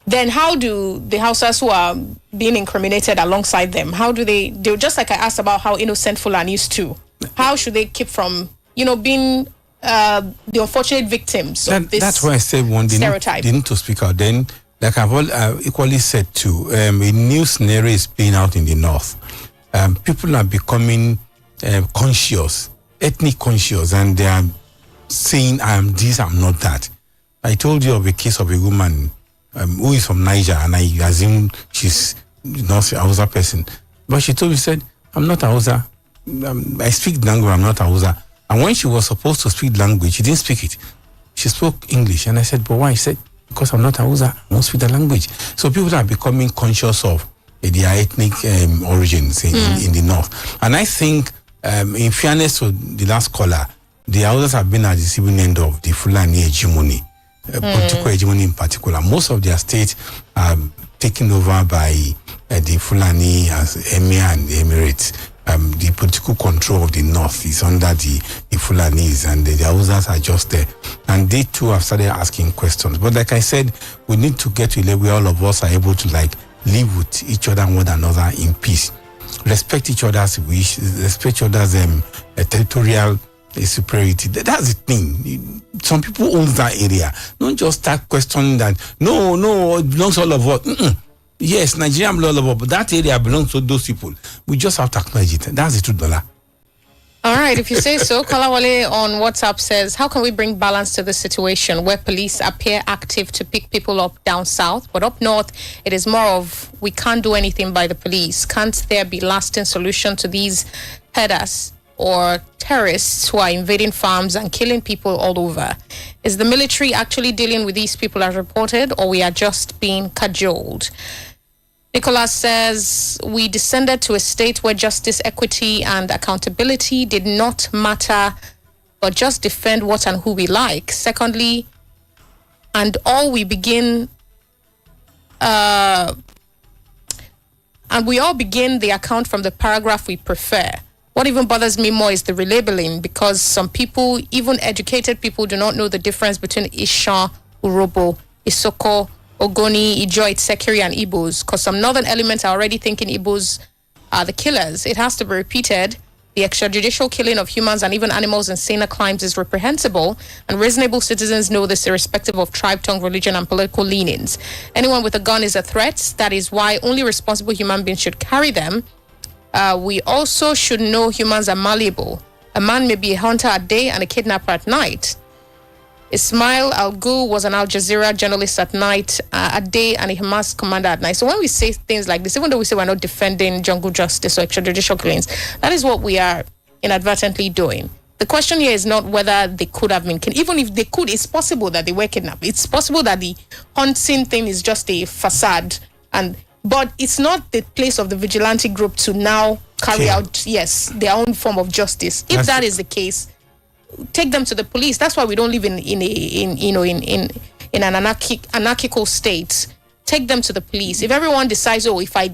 then how do the Hausas who are being incriminated alongside them, how do they just like I asked about how innocent Fulanis too, how should they keep from being the unfortunate victims of this that's why I said stereotype. They need to speak out. Then, like I've equally said too, a new scenario is playing out in the north. People are becoming conscious, ethnic conscious, and they are saying, I am this, I'm not that. I told you of a case of a woman who is from Niger, and I assume she's not a Hausa person. But she told me, said, I'm not a Hausa. I speak the language, I'm not a Hausa. And when she was supposed to speak language, she didn't speak it. She spoke English. And I said, but why? She said, because I'm not a Hausa, I won't speak the language. So people are becoming conscious of their ethnic origins in the north. And I think, in fairness to the last caller, the Hausas have been at the receiving end of the Fulani hegemony, political hegemony in particular. Most of their states are taken over by the Fulani as Emir and the Emirates. The political control of the north is under the Fulanis, and the Hausas are just there. And they too have started asking questions. But like I said, we need to get to a level where all of us are able to live with each other and one another in peace. Respect each other's wish, respect each other's territorial superiority. That's the thing. Some people own that area. Don't just start questioning that. No, it belongs to all of us. Yes, Nigerian law, but that area belongs to those people. We just have to acknowledge it. That's the truth, Lola. All right, if you say so. Kalawale on WhatsApp says, how can we bring balance to the situation where police appear active to pick people up down south, but up north, it is more of, we can't do anything by the police. Can't there be lasting solution to these herders or terrorists who are invading farms and killing people all over? Is the military actually dealing with these people as reported, or we are just being cajoled? Nicholas says, we descended to a state where justice, equity, and accountability did not matter, but just defend what and who we like. Secondly, and we all begin the account from the paragraph we prefer. What even bothers me more is the relabeling, because some people, even educated people, do not know the difference between Isha, Urobo, Isoko, Ogoni, Ijo, Itsekiri, and Igbos, because some northern elements are already thinking Igbos are the killers. It has to be repeated. The extrajudicial killing of humans and even animals in saner climes is reprehensible, and reasonable citizens know this irrespective of tribe, tongue, religion, and political leanings. Anyone with a gun is a threat. That is why only responsible human beings should carry them. We also should know humans are malleable. A man may be a hunter at day and a kidnapper at night. Ismail Al-Ghul was an Al Jazeera journalist at night, at day, and a Hamas commander at night. So when we say things like this, even though we say we're not defending jungle justice or extrajudicial killings, that is what we are inadvertently doing. The question here is not whether they could have been kidnapped. Even if they could, it's possible that they were kidnapped. It's possible that the hunting thing is just a facade, but it's not the place of the vigilante group to now carry out, their own form of justice. If that is the case, take them to the police. That's why we don't live in an anarchical state. Take them to the police. If everyone decides, if I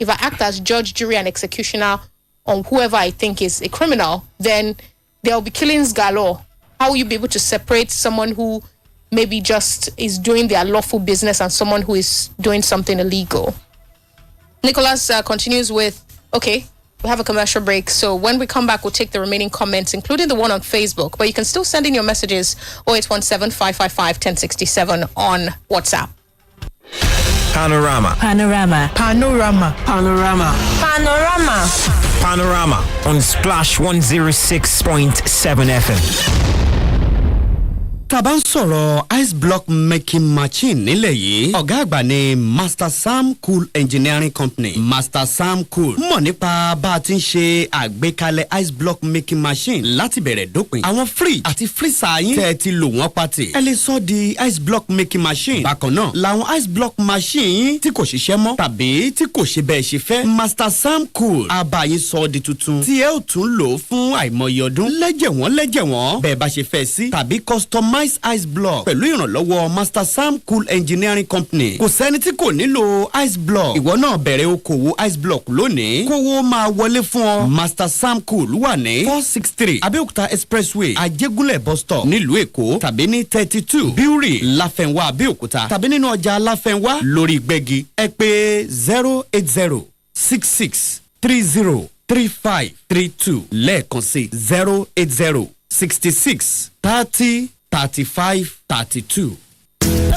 act as judge, jury, and executioner on whoever I think is a criminal, then there'll be killings galore. How will you be able to separate someone who maybe just is doing their lawful business and someone who is doing something illegal? Nicholas continues with, okay, we have a commercial break, so when we come back, we'll take the remaining comments, including the one on Facebook. But you can still send in your messages 0817-555-1067 on WhatsApp. Panorama. Panorama. Panorama. Panorama. Panorama. Panorama on Splash 106.7 FM. Tàbá ń sọ̀rọ̀ ice block making machine nílẹ̀ yìí, ọ̀gá àgbà ni Master Sam Cool Engineering Company. Master Sam Cool mọ̀ nípa bá a ti ń ṣe àgbékalẹ̀ ice block making machine láti bẹ̀rẹ̀ dópin. Àwọn fridge àti freezer yín tẹ́ ẹ ti lò wọ́n pàtì. Ẹ lè sọ di ice block making machine. Bákan náà, làwọn ice block machine yín tí kò ṣiṣẹ́ mọ́ tàbí tí kò ṣe bẹ́ẹ̀ ṣe fẹ́. Master Sam Cool á bá yín sọ di tuntun tí ẹ ó tún lò fún àìmọye ọdún. Lẹ́jẹ̀ wọ́n bẹ́ẹ̀ bá ṣe fẹ́ sí tàbí customize ice block pẹ̀lú ìrànlọ́wọ́ Master Sam Cool Engineering Company. Kò sẹ́ni tí kò nílò ice block. Ìwọ náà bẹ̀rẹ̀ okòwò ice block lónìí. Kówó máa wọlé fún ọ. Master Sam Cool wà ní 463 Abẹ́òkúta Expressway Ajégúnlẹ̀ bus stop nílùú Èkó tàbí ní 32 Bíúrì Láfẹnwá Abẹ́òkúta tàbí nínú ọjà Láfẹnwá lórí Gbẹ́gi. Ẹ pè 08066303532 lẹ́ẹ̀kan sí 08066303532.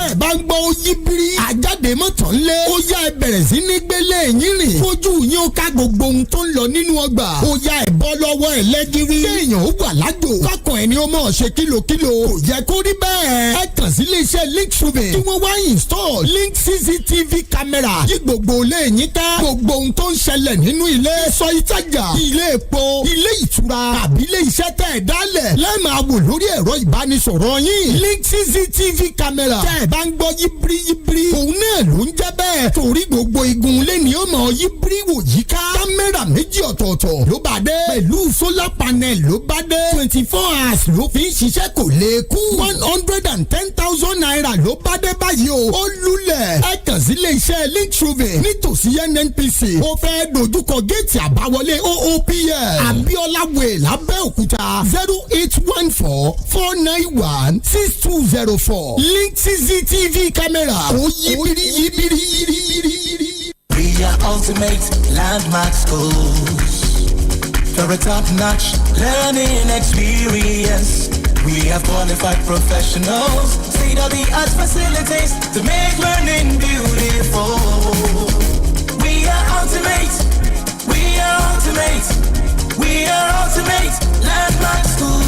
ẹ bá ń gbọ́ yíbírí àjáde mọ́tò ńlẹ̀ ó yá ẹ bẹ̀rẹ̀ sí ní gbélé yín rìn fojú yín ó ká gbogbo ohun tó ń lọ nínú ọgbà ó yá ẹ bọ́ lọ́wọ́ ẹ lẹ́gírí kéèyàn ó wà lájò kákan ẹni ó mọ̀ ṣe kílòkílò kò yẹ kó rí bẹ́ẹ̀ ẹ kàn sí iléeṣẹ́ link shubin tí wọ́n wá install link CCTV camera yí gbogbo ilé yín ká gbogbo ohun tó ń ṣẹlẹ̀ nínú ilé sọ ìtajà ilé epo ilé ìtura tàbí ilé iṣẹ́ tẹ̀ dálẹ̀ lẹ́ẹ̀ma wò lórí ẹ̀rọ ìbánisọ̀rọ̀ yín link CCTV camera tẹ́ ẹ bá ń gbọ́ yíbírí òun náà ló ń jẹ́ bẹ́ẹ̀ torí gbogbo igun lẹ́ni ó mọ̀ yíbírí wò yíká kámẹ́rà méjì ọ̀tọ̀ọ̀tọ̀ ló bá dé pẹ̀lú solar panel ló bá dé 24 hours ló fi ń ṣiṣẹ́ kò lè kú 110,000 naira ló bá dé báyìí o ó lulẹ̀ ẹ kàn sí iléeṣẹ́ link shubin nítòsí NNPC ó fẹ́ dojúkọ géètì àbáwọlé OOPL Abiola Way lábẹ́òkúta 08144916204 link CCTV camera ó yíbírí. We are ultimate landmark schools for a top-notch learning experience. We have qualified professionals, state-of-the-art facilities to make learning beautiful. are ultimate landmark schools.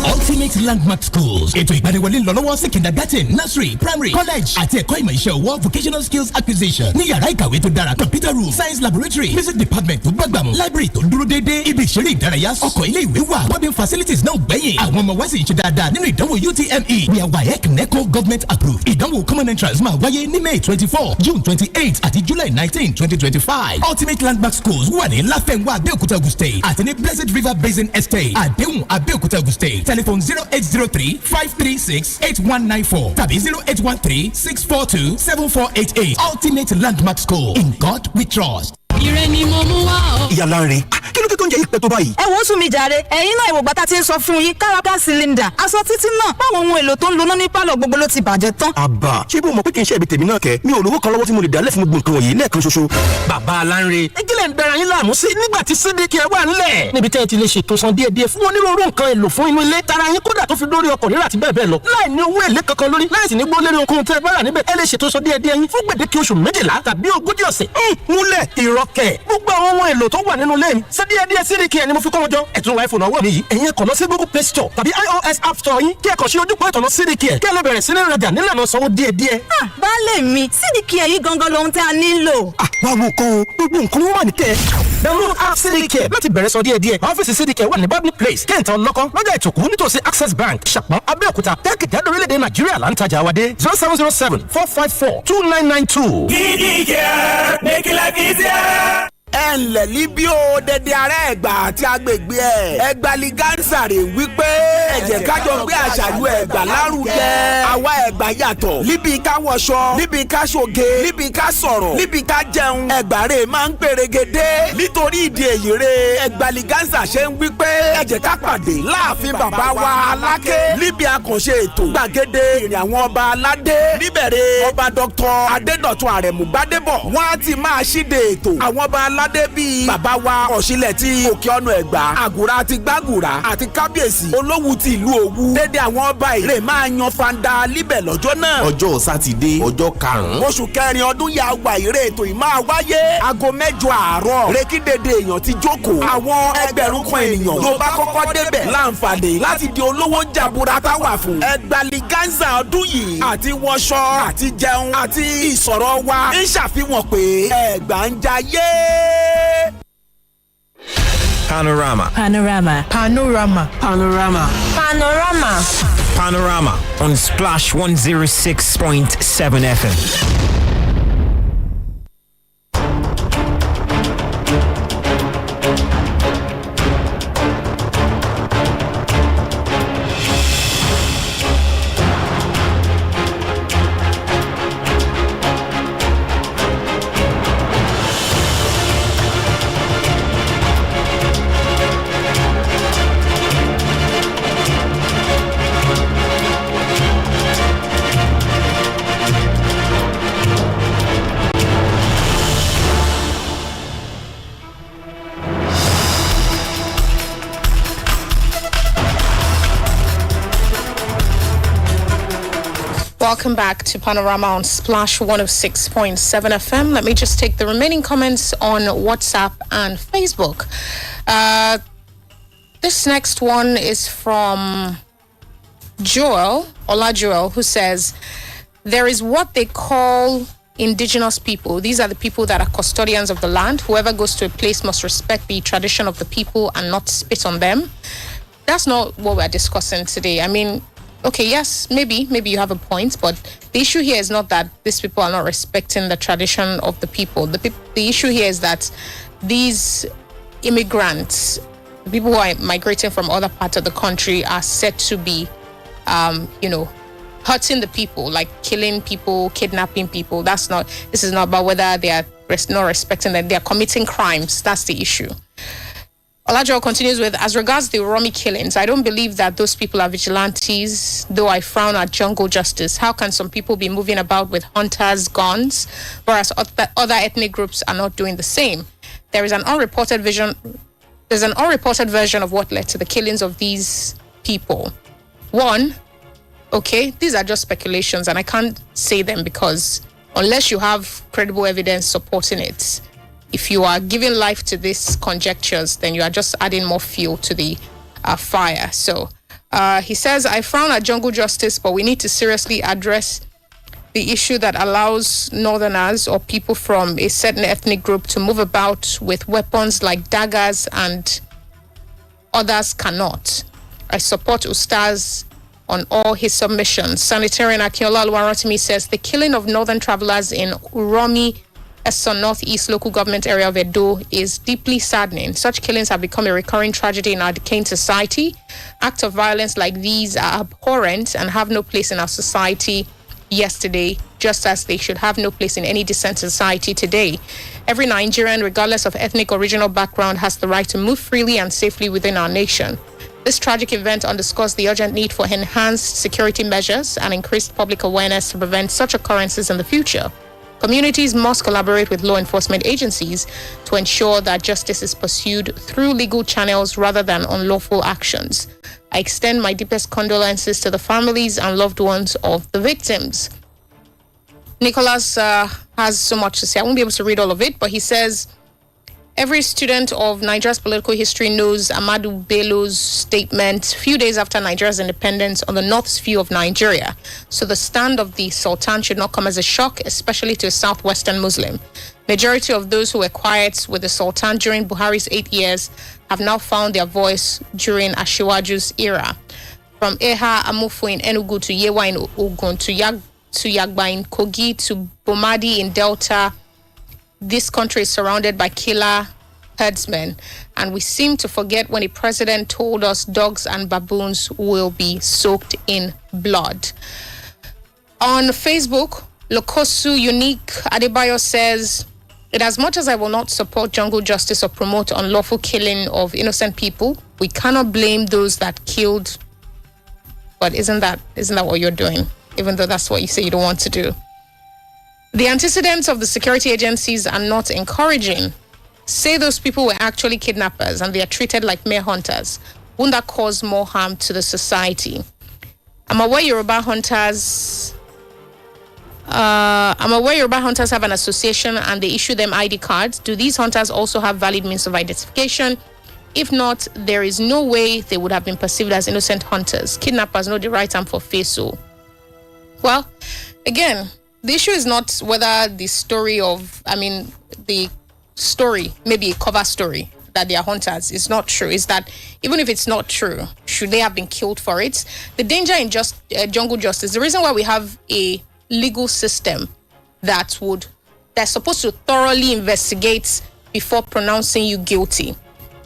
Ultimate Landmark Schools. Ètò ìgbaniwọlé ń lọ lọ́wọ́ sí kindergarten, nursery, primary, college àti ẹ̀kọ́ ìmọ̀ iṣẹ́ ọwọ́ vocational skills acquisition. Ní yàrá ìkàwé tó dára, computer room, science laboratory, music department tó gbàgbàmù, library tó dúró déédéé, ibi ìṣeré ìdárayá, ọkọ̀ ilé ìwé wà, boarding facilities náà gbẹ̀yìn. Àwọn ọmọ wa sì ń ṣe dáadáa nínú ìdánwò UTME. We are WAEC NECO government approved. Ìdánwò common entrance máa wáyé ní May 24, June 28 àti July 19, 2025. Ultimate Landmark Schools wà ní Láfẹ̀nwá Abẹ́òkúta Ògùn State àti ní Blessed River Basin Estate, Àdéhùn Abẹ́òkúta Ògùn State. Telephone 0803-536-8194 tàbí 0813-642-7488. Ultimate Landmark School. In God we trust. Ire ni mo mú wá o. Ìyá Lanre, kí ló dé tó ń jẹ ìpẹ́ tó báyìí? Ẹ wo sún mi jàre, ẹ̀yin náà ìwògbà tá a ti ń sọ fún yín kára gas cylinder. Aṣọ títí náà báwọn ohun èlò tó ń lona ní pálọ̀ gbogbo ló ti bàjẹ́ tán. Àbá, ṣé bó mọ̀ pé kì í ṣe ibi tèmi náà kẹ́? Mi ò lówó kan lọ́wọ́ tí mo lè dálẹ̀ fún gbogbo nǹkan wọ̀nyí lẹ́ẹ̀kan ṣoṣo. Bàbá Lanre, ìjìnlẹ̀ ń dára yín láàmú sí nígbà tí CDK wà nílẹ̀. Níbi tẹ́ ẹ ti lè ṣètò san díẹ̀díẹ̀ fún onírúurú nǹkan èlò fún inú ilé. Tara yín kódà tó fi dórí ọkọ̀ rírà àti bẹ́ẹ̀ bẹ́ẹ̀ lọ. Láì ní owó èlé kankan lórí, láì sì ní gbó lérí ohunkóhun tẹ́ ẹ bá rà níbẹ̀. Ẹ lè ṣètò san díẹ̀díẹ̀ yín fún gbèdéke oṣù 12 tàbí 40 ọ̀sẹ̀. Múlẹ̀ ìrọ̀kẹ̀. Gbogbo àwọn ohun èlò tó wà nínú ilé mi díẹ̀díẹ̀ CDK ni mo fi kọ́ wọn jọ. Ẹ̀tún wáyé fònà ọwọ́ mi yìí. Ẹ̀yin kàn lọ sí Google Play Store tàbí iOS App Store yín kí ẹ kàn sí ojúpọ̀ ìtọ̀nà CDK kí ẹ lè bẹ̀rẹ̀ sí ní rajà nílànà sanwó díẹ̀díẹ̀. Baálé mi CDK yìí gangan lohun tí a nílò. Wá wo kan gbogbo nǹkan ló wà ní kẹ́. Download app CDK láti bẹ̀rẹ̀ san díẹ̀díẹ̀. Ọ́fíìsì CDK wà ní Public Place, Kẹ́ǹtàn Lọ́kọ́, lọ́jà Ìtòkú nítòsí Access Bank, Ṣàpọ̀n, Abẹ́òkúta, Tẹ́kìtì orílẹ̀-èdè Nàìjíríà là ń tajà wa dé 0707-454-2992. CDK, make life easier. ẹ ǹlẹ́ líbí o dẹ̀dẹ̀ ará Ẹ̀gbá àti agbègbè ẹ̀ Ẹ̀gbálí gánsàrè wípé ẹ jẹ́ ká jọ gbé àṣàlù Ẹ̀gbá lárugẹ. àwa Ẹ̀gbá yàtọ̀ níbi ká wọṣọ níbi ká ṣoge níbi ká sọ̀rọ̀ níbi ká jẹun Ẹ̀gbá rè máa ń pèrègede. nítorí ìdí èyí rè Ẹ̀gbálí gánsà ṣe ń wípé ẹ jẹ́ ká pàdé láàfin bàbá wa Aláké níbi àkànṣe ètò gbàgede ìrìn àwọn ọba aládé níbẹ̀rẹ̀ ọba Dr. Adédọ̀tun Àrẹ̀mú Gbádébọ̀ wọ́n á ti máa ṣíde ètò àwọn ọba aládé bíi bàbá wa Ọ̀ṣìlẹ̀ ti Òkè Ọ̀nà Ẹ̀gbá Àgùrà ti Gbàgùrà àti kábíyèsí Olówù ti ìlú Òwu dédé àwọn ọba ìrè máa yan fanda líbẹ̀ lọ́jọ́ náà. ọjọ́ sátidé ọjọ́ 5 oṣù kẹrin ọdún yà wà ìrè ètò yìí máa wáyé aago 8 àárọ̀ rékídédé èèyàn ti jókòó àwọn ẹgbẹ̀rún kan ènìyàn ló bá kọ́kọ́ débẹ̀ láǹfààní láti di olówó jaburata wà fún Ẹ̀gbálí gánsà ọdún yìí àti wọṣọ àti jẹun àti ìsọ̀rọ̀ wa ń ṣàfihàn pé Ẹ̀gbá ń jayé. Panorama. Panorama. Panorama. Panorama. Panorama. Panorama on Splash 106.7 FM. Welcome back to Panorama on Splash 106.7 FM. Let me just take the remaining comments on WhatsApp and Facebook. This next one is from Ola Joel, who says, there is what they call indigenous people. These are the people that are custodians of the land. Whoever goes to a place must respect the tradition of the people and not spit on them. That's not what we're discussing today. I mean, okay, yes, maybe you have a point, but the issue here is not that these people are not respecting the tradition of the people. The issue here is that these immigrants, the people who are migrating from other parts of the country, are said to be, hurting the people, like killing people, kidnapping people. This is not about whether they are not respecting them. They are committing crimes. That's the issue. Olajo continues with, as regards the Romi killings, I don't believe that those people are vigilantes, though I frown at jungle justice. How can some people be moving about with hunters' guns, whereas other ethnic groups are not doing the same? There's an unreported version of what led to the killings of these people. One, okay, these are just speculations, and I can't say them because unless you have credible evidence supporting it, if you are giving life to these conjectures, then you are just adding more fuel to the fire. So he says, I frown at jungle justice, but we need to seriously address the issue that allows northerners or people from a certain ethnic group to move about with weapons like daggers and others cannot. I support Ustaz on all his submissions. Sanitarian Akinola Oluwarotimi says the killing of northern travelers in Uromi, Eson Northeast local government area of Edo is deeply saddening. Such killings have become a recurring tragedy in our decaying society. Acts of violence like these are abhorrent and have no place in our society yesterday, just as they should have no place in any decent society today. Every Nigerian, regardless of ethnic or regional background, has the right to move freely and safely within our nation. This tragic event underscores the urgent need for enhanced security measures and increased public awareness to prevent such occurrences in the future. Communities must collaborate with law enforcement agencies to ensure that justice is pursued through legal channels rather than unlawful actions. I extend my deepest condolences to the families and loved ones of the victims. Nicholas has so much to say. I won't be able to read all of it, but he says, every student of Nigeria's political history knows Ahmadu Bello's statement a few days after Nigeria's independence on the North's view of Nigeria. So the stand of the Sultan should not come as a shock, especially to a southwestern Muslim. Majority of those who were quiet with the Sultan during Buhari's 8 years have now found their voice during Ashiwaju's era. From Eha Amufu in Enugu to Yewa in Ogun to Yagba in Kogi to Bomadi in Delta, this country is surrounded by killer herdsmen, and we seem to forget when a president told us dogs and baboons will be soaked in blood. On Facebook, Lokosu Unique Adebayo says, in as much as I will not support jungle justice or promote unlawful killing of innocent people, we cannot blame those that killed. But isn't that what you're doing? Even though that's what you say you don't want to do. The antecedents of the security agencies are not encouraging. Say those people were actually kidnappers and they are treated like mere hunters. Wouldn't that cause more harm to the society? I'm aware Yoruba hunters have an association and they issue them ID cards. Do these hunters also have valid means of identification? If not, there is no way they would have been perceived as innocent hunters. Kidnappers know the right time for face. Well, again, the issue is not whether the story, maybe a cover story, that they are hunters is not true. Is that even if it's not true, should they have been killed for it? The danger in jungle justice, the reason why we have a legal system that's supposed to thoroughly investigate before pronouncing you guilty.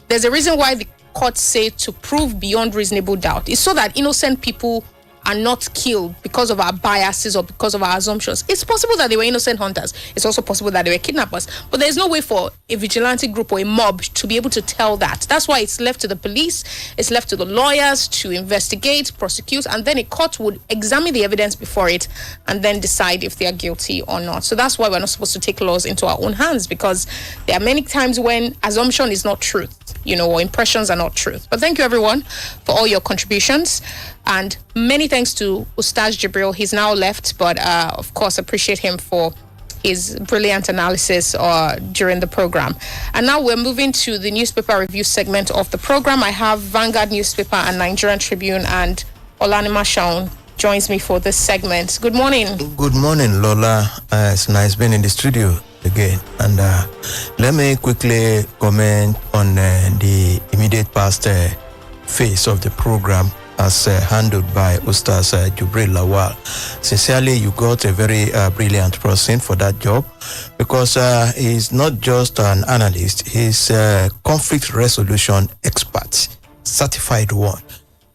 There's a reason why the courts say to prove beyond reasonable doubt. It's so that innocent people are not killed because of our biases or because of our assumptions. It's possible that they were innocent hunters. It's also possible that they were kidnappers. But there's no way for a vigilante group or a mob to be able to tell that. That's why it's left to the police, it's left to the lawyers to investigate, prosecute, and then a court would examine the evidence before it and then decide if they are guilty or not. So that's why we're not supposed to take laws into our own hands, because there are many times when assumption is not truth, or impressions are not truth. But thank you everyone for all your contributions. And many thanks to Ustaz Jibril. He's now left, but of course appreciate him for his brilliant analysis during the program. And now we're moving to the newspaper review segment of the program. I have Vanguard newspaper and Nigerian Tribune, and Olanima Shaun joins me for this segment. Good morning. Good morning, Lola. It's nice being in the studio again. And let me quickly comment on the immediate past phase of the program as handled by Ustaz Jubril Lawal. Sincerely, you got a very brilliant person for that job, because he's not just an analyst, he's a conflict resolution expert, certified one.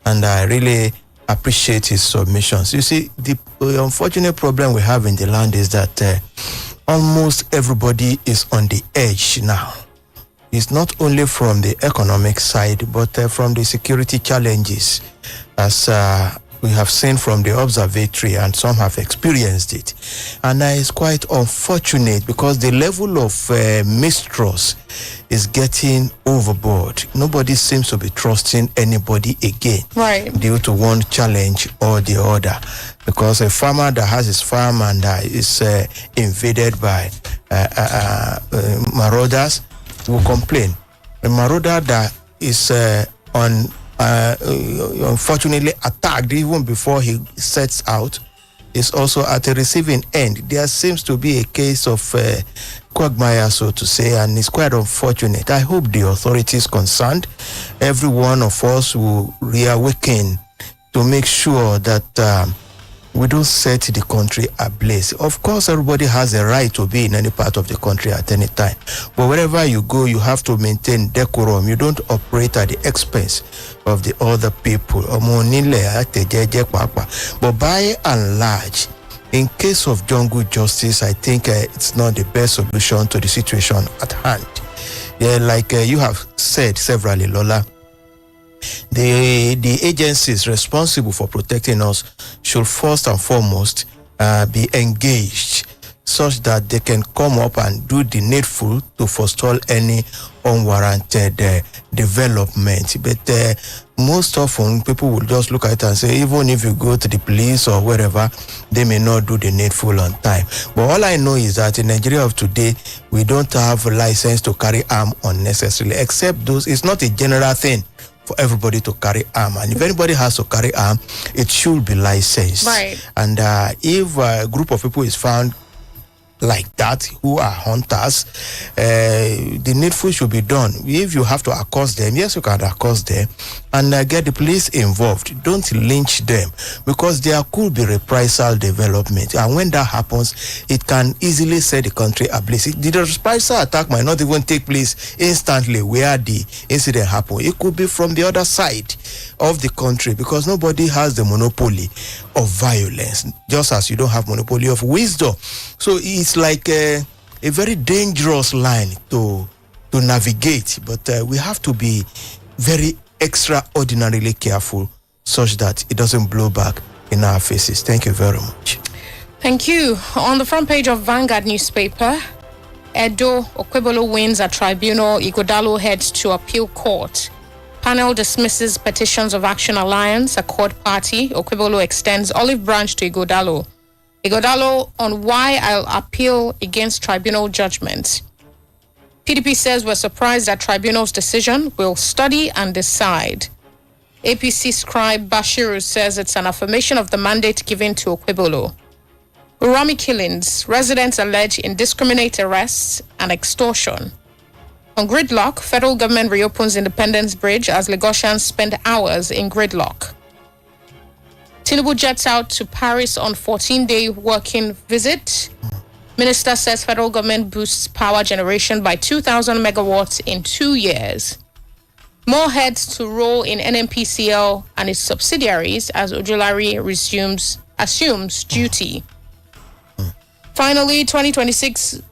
And I really appreciate his submissions. You see, the unfortunate problem we have in the land is that almost everybody is on the edge now. It's not only from the economic side, but from the security challenges, as we have seen from the observatory, and some have experienced it. And it's quite unfortunate, because the level of mistrust is getting overboard. Nobody seems to be trusting anybody again, right, due to one challenge or the other. Because a farmer that has his farm and is invaded by marauders will complain. A marauder that is unfortunately attacked even before he sets out is also at a receiving end. There seems to be a case of quagmire, so to say, and it's quite unfortunate. I hope the authorities concerned, every one of us, will reawaken to make sure that we don't set the country ablaze. Of course, everybody has a right to be in any part of the country at any time. But wherever you go, you have to maintain decorum. You don't operate at the expense of the other people. But by and large, in case of jungle justice, I think it's not the best solution to the situation at hand. Yeah, like you have said severally, Lola, the agencies responsible for protecting us should first and foremost be engaged such that they can come up and do the needful to forestall any unwarranted development. But most often people will just look at it and say, even if you go to the police or wherever, they may not do the needful on time. But all I know is that in Nigeria of today, we don't have a license to carry arm unnecessarily, except those, it's not a general thing for everybody to carry arm, and if anybody has to carry arm, it should be licensed. Right. And if a group of people is found like that, who are hunters, the needful should be done. If you have to accost them, yes, you can accost them and get the police involved. Don't lynch them, because there could be reprisal development, and when that happens, it can easily set the country ablaze. The reprisal attack might not even take place instantly where the incident happened. It could be from the other side of the country, because nobody has the monopoly of violence, just as you don't have monopoly of wisdom. So it's like a very dangerous line to navigate, but we have to be very extraordinarily careful such that it doesn't blow back in our faces. Thank you very much. Thank you. On the front page of Vanguard newspaper, Edo Okwebolo wins at tribunal, Igodalo heads to appeal court. Panel dismisses petitions of Action Alliance, a court party. Okwebolo extends olive branch to Igodalo. Igodalo on why I'll appeal against tribunal judgment. PDP says we're surprised at tribunal's decision. We'll study and decide. APC scribe Bashiru says it's an affirmation of the mandate given to Okwebolo. Urami killings, residents allege indiscriminate arrests and extortion. On gridlock, federal government reopens Independence Bridge as Lagosians spend hours in gridlock. Tinubu jets out to Paris on 14-day working visit. Minister says federal government boosts power generation by 2,000 megawatts in 2 years. More heads to roll in NNPCL and its subsidiaries as Ojulari assumes duty. Finally, 2026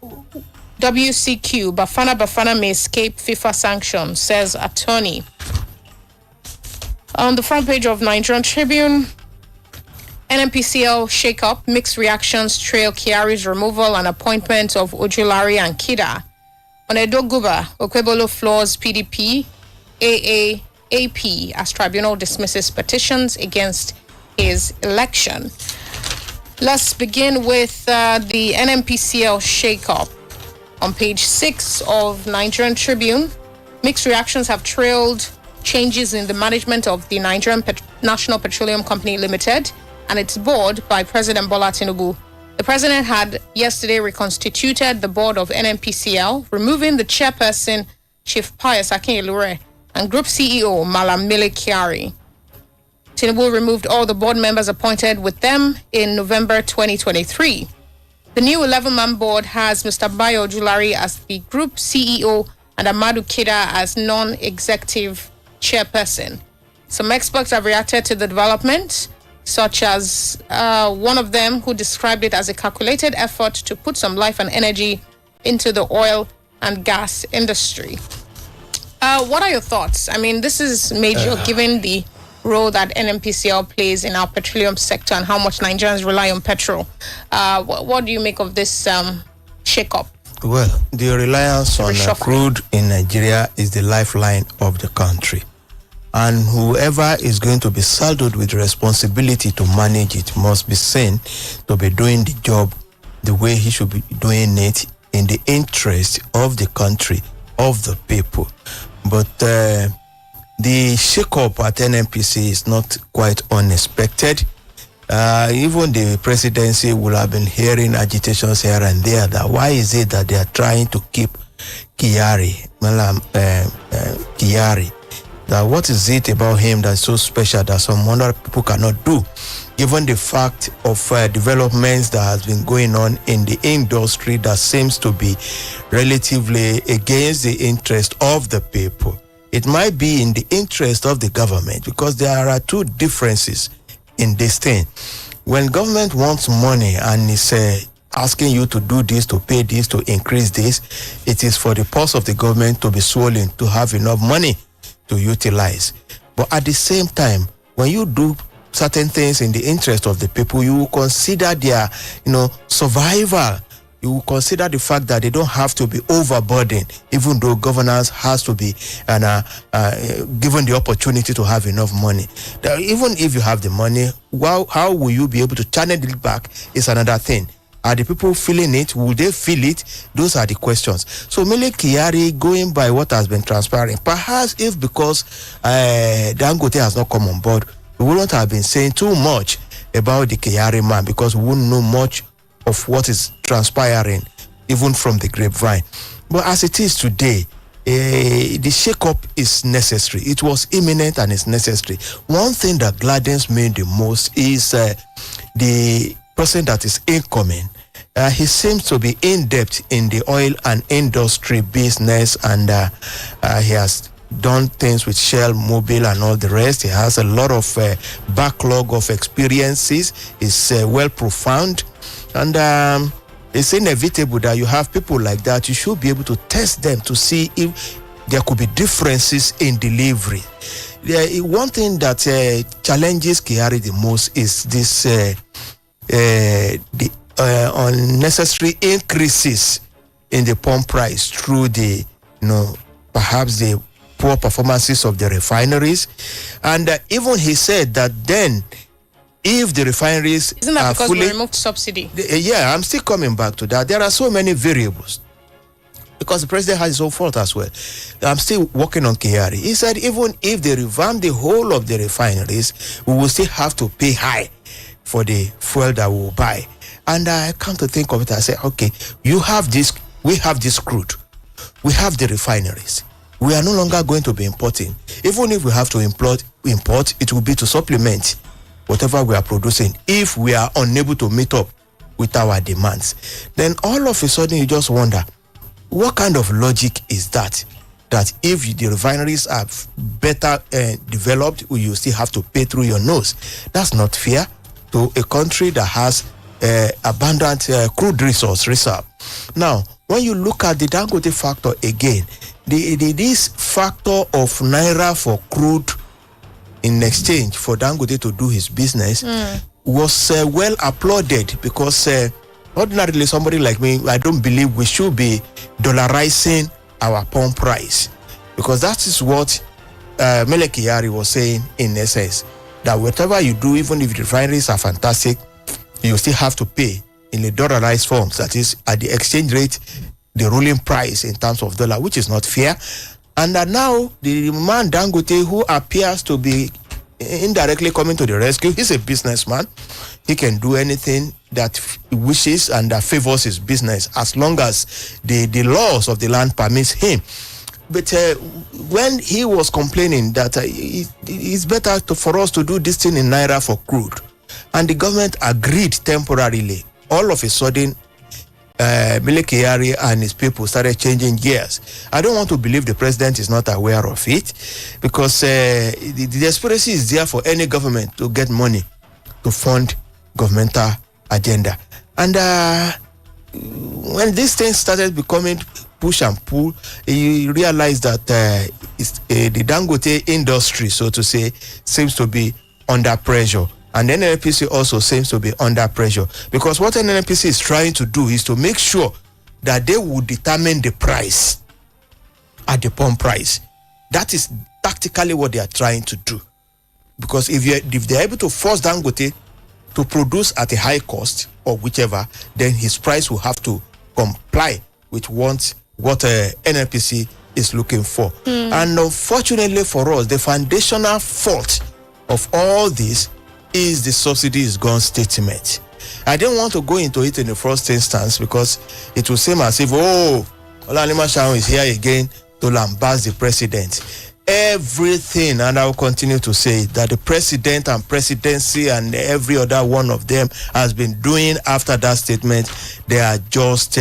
WCQ, Bafana may escape FIFA sanctions, says attorney. On the front page of Nigerian Tribune, NNPCL shake-up, mixed reactions trail Kiari's removal and appointment of Ojulari and Kida. On Edo Guba, Okwebolo floors PDP, AAAP as tribunal dismisses petitions against his election. Let's begin with the NNPCL shake-up. On page 6 of Nigerian Tribune, mixed reactions have trailed changes in the management of the Nigerian National Petroleum Company Limited and its board by President Bola Tinubu. The president had yesterday reconstituted the board of NNPCL, removing the chairperson, Chief Pius Akinelure, and group CEO, Malam Mele Kyari. Tinubu removed all the board members appointed with them in November 2023. The new 11-man board has Mr. Bayo Ojulari as the group CEO and Amadu Kida as non-executive chairperson. Some experts have reacted to the development, such as one of them who described it as a calculated effort to put some life and energy into the oil and gas industry. What are your thoughts? I mean, this is major given the role that NNPCL plays in our petroleum sector and how much Nigerians rely on petrol. What do you make of this shake-up? Well, the reliance on crude in Nigeria is the lifeline of the country. And whoever is going to be saddled with responsibility to manage it must be seen to be doing the job the way he should be doing it in the interest of the country, of the people. But the shake-up at NNPC is not quite unexpected. Even the presidency will have been hearing agitations here and there that why is it that they are trying to keep Kyari. That what is it about him that's so special that some other people cannot do, given the fact of developments that has been going on in the industry that seems to be relatively against the interest of the people. It might be in the interest of the government, because there are two differences in this thing. When government wants money and is asking you to do this, to pay this, to increase this, it is for the purse of the government to be swollen, to have enough money to utilize. But at the same time, when you do certain things in the interest of the people, you will consider their, survival. You will consider the fact that they don't have to be overburdened, even though governance has to be given the opportunity to have enough money. Even if you have the money, how will you be able to channel it back is another thing. Are the people feeling it? Will they feel it? Those are the questions. So Mele Kyari, going by what has been transpiring, perhaps if because Dangote has not come on board, we wouldn't have been saying too much about the Kyari man, because we wouldn't know much of what is transpiring, even from the grapevine. But as it is today, the shake-up is necessary. It was imminent and it's necessary. One thing that gladdens me the most is the person that is incoming. He seems to be in depth in the oil and industry business, and he has done things with Shell, Mobil, and all the rest. He has a lot of backlog of experiences. He's well profound, and it's inevitable that you have people like that. You should be able to test them to see if there could be differences in delivery. One thing that challenges Kyari the most is this the unnecessary increases in the pump price through the, perhaps the poor performances of the refineries. And even he said that then, if the refineries isn't that because fully, we removed subsidy? Yeah, I'm still coming back to that. There are so many variables, because the president has his own fault as well. I'm still working on Kyari. He said even if they revamp the whole of the refineries, we will still have to pay high for the fuel that we will buy. And I come to think of it, I say, okay, we have this crude, we have the refineries. We are no longer going to be importing. Even if we have to import, it will be to supplement whatever we are producing if we are unable to meet up with our demands. Then all of a sudden you just wonder, what kind of logic is that? That if the refineries are better developed, you still have to pay through your nose. That's not fair to a country that has abundant crude resource reserve. Now, when you look at the Dangote factor again, this factor of Naira for crude in exchange for Dangote to do his business was well applauded, because ordinarily somebody like me, I don't believe we should be dollarizing our pump price, because that is what Mele Kyari was saying in essence, that whatever you do, even if the refineries are fantastic, you still have to pay in a dollarized form, that is at the exchange rate, the ruling price in terms of dollar, which is not fair. And now the man Dangote, who appears to be indirectly coming to the rescue, he's a businessman. He can do anything that he wishes and that favors his business, as long as the laws of the land permits him. But when he was complaining that it's better for us to do this thing in Naira for crude, and the government agreed temporarily, all of a sudden, Mele Kyari and his people started changing gears. I don't want to believe the president is not aware of it, because the desperation is there for any government to get money to fund governmental agenda. And when these things started becoming push and pull, you realize that the Dangote industry, so to say, seems to be under pressure. And NNPC also seems to be under pressure, because what NNPC is trying to do is to make sure that they will determine the price at the pump price. That is tactically what they are trying to do. Because if they're able to force Dangote to produce at a high cost or whichever, then his price will have to comply with what NNPC is looking for. And unfortunately for us, the foundational fault of all this is the subsidy is gone statement. I didn't want to go into it in the first instance because it will seem as if, Olalima Shaun is here again to lambast the president. Everything, and I will continue to say that the president and presidency and every other one of them has been doing after that statement, they are just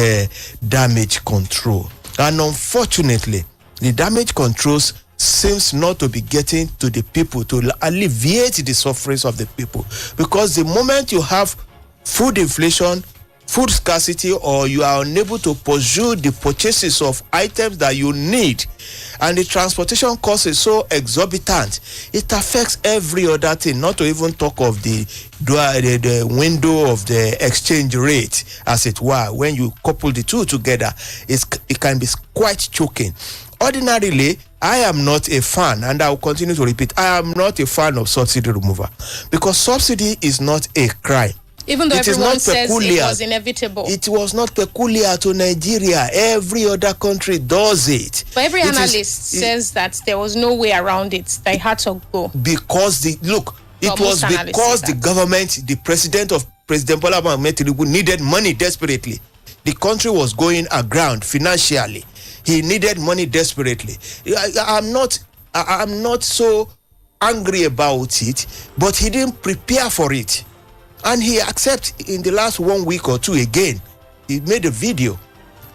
damage control. And unfortunately, the damage controls seems not to be getting to the people to alleviate the sufferings of the people. Because the moment you have food inflation, food scarcity, or you are unable to pursue the purchases of items that you need, and the transportation cost is so exorbitant, it affects every other thing, not to even talk of the window of the exchange rate, as it were. When you couple the two together, it can be quite choking. Ordinarily, I am not a fan, and I will continue to repeat, I am not a fan of subsidy removal, because subsidy is not a crime. Even though everyone says it was inevitable. It was not peculiar to Nigeria. Every other country does it. But every analyst says that there was no way around it. They had to go. Because the government, the president Bola Ahmed Tinubu needed money desperately. The country was going aground financially. He needed money desperately. I'm not so angry about it, but he didn't prepare for it. And he accepted in the last 1 week or two again. He made a video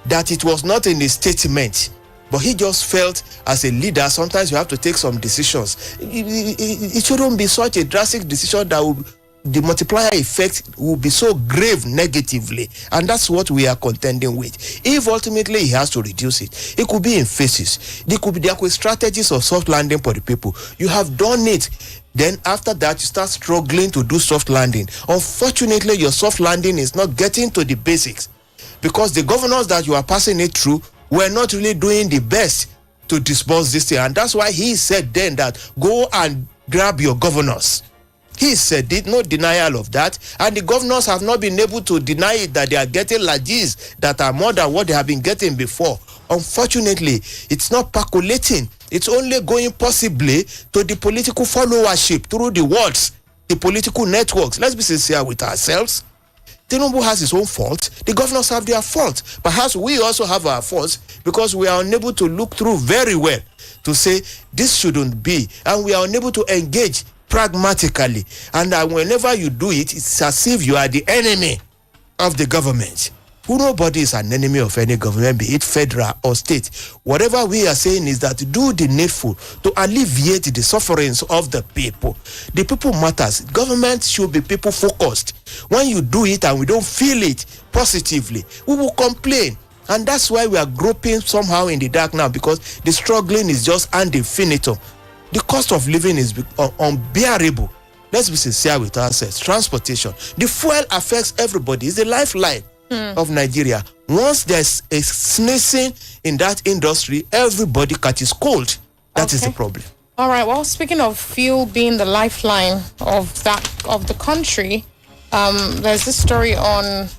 that it was not in his statement, but he just felt as a leader, sometimes you have to take some decisions. It shouldn't be such a drastic decision that the multiplier effect will be so grave negatively. And that's what we are contending with. If ultimately he has to reduce it, it could be in phases. There could be strategies of soft landing for the people. You have done it. Then after that, you start struggling to do soft landing. Unfortunately, your soft landing is not getting to the basics, because the governors that you are passing it through were not really doing the best to disburse this thing. And that's why he said then that go and grab your governors. He said it, no denial of that. And the governors have not been able to deny it, that they are getting largesse that are more than what they have been getting before. Unfortunately, it's not percolating. It's only going possibly to the political followership through the words, the political networks. Let's be sincere with ourselves. Tinubu has his own fault. The governors have their fault. Perhaps we also have our faults, because we are unable to look through very well to say this shouldn't be. And we are unable to engage pragmatically. And whenever you do it, it's as if you are the enemy of the government. Nobody is an enemy of any government, be it federal or state. Whatever we are saying is that do the needful to alleviate the sufferings of the people. The people matters. Government should be people focused. When you do it and we don't feel it positively, we will complain. And that's why we are groping somehow in the dark now, because the struggling is just ad infinitum. The cost of living is unbearable. Let's be sincere with ourselves. Transportation, the fuel affects everybody. It's the lifeline of Nigeria. Once there's a sneezing in that industry, everybody catches cold. That is the problem. All right. Well, speaking of fuel being the lifeline of the country, there's this story in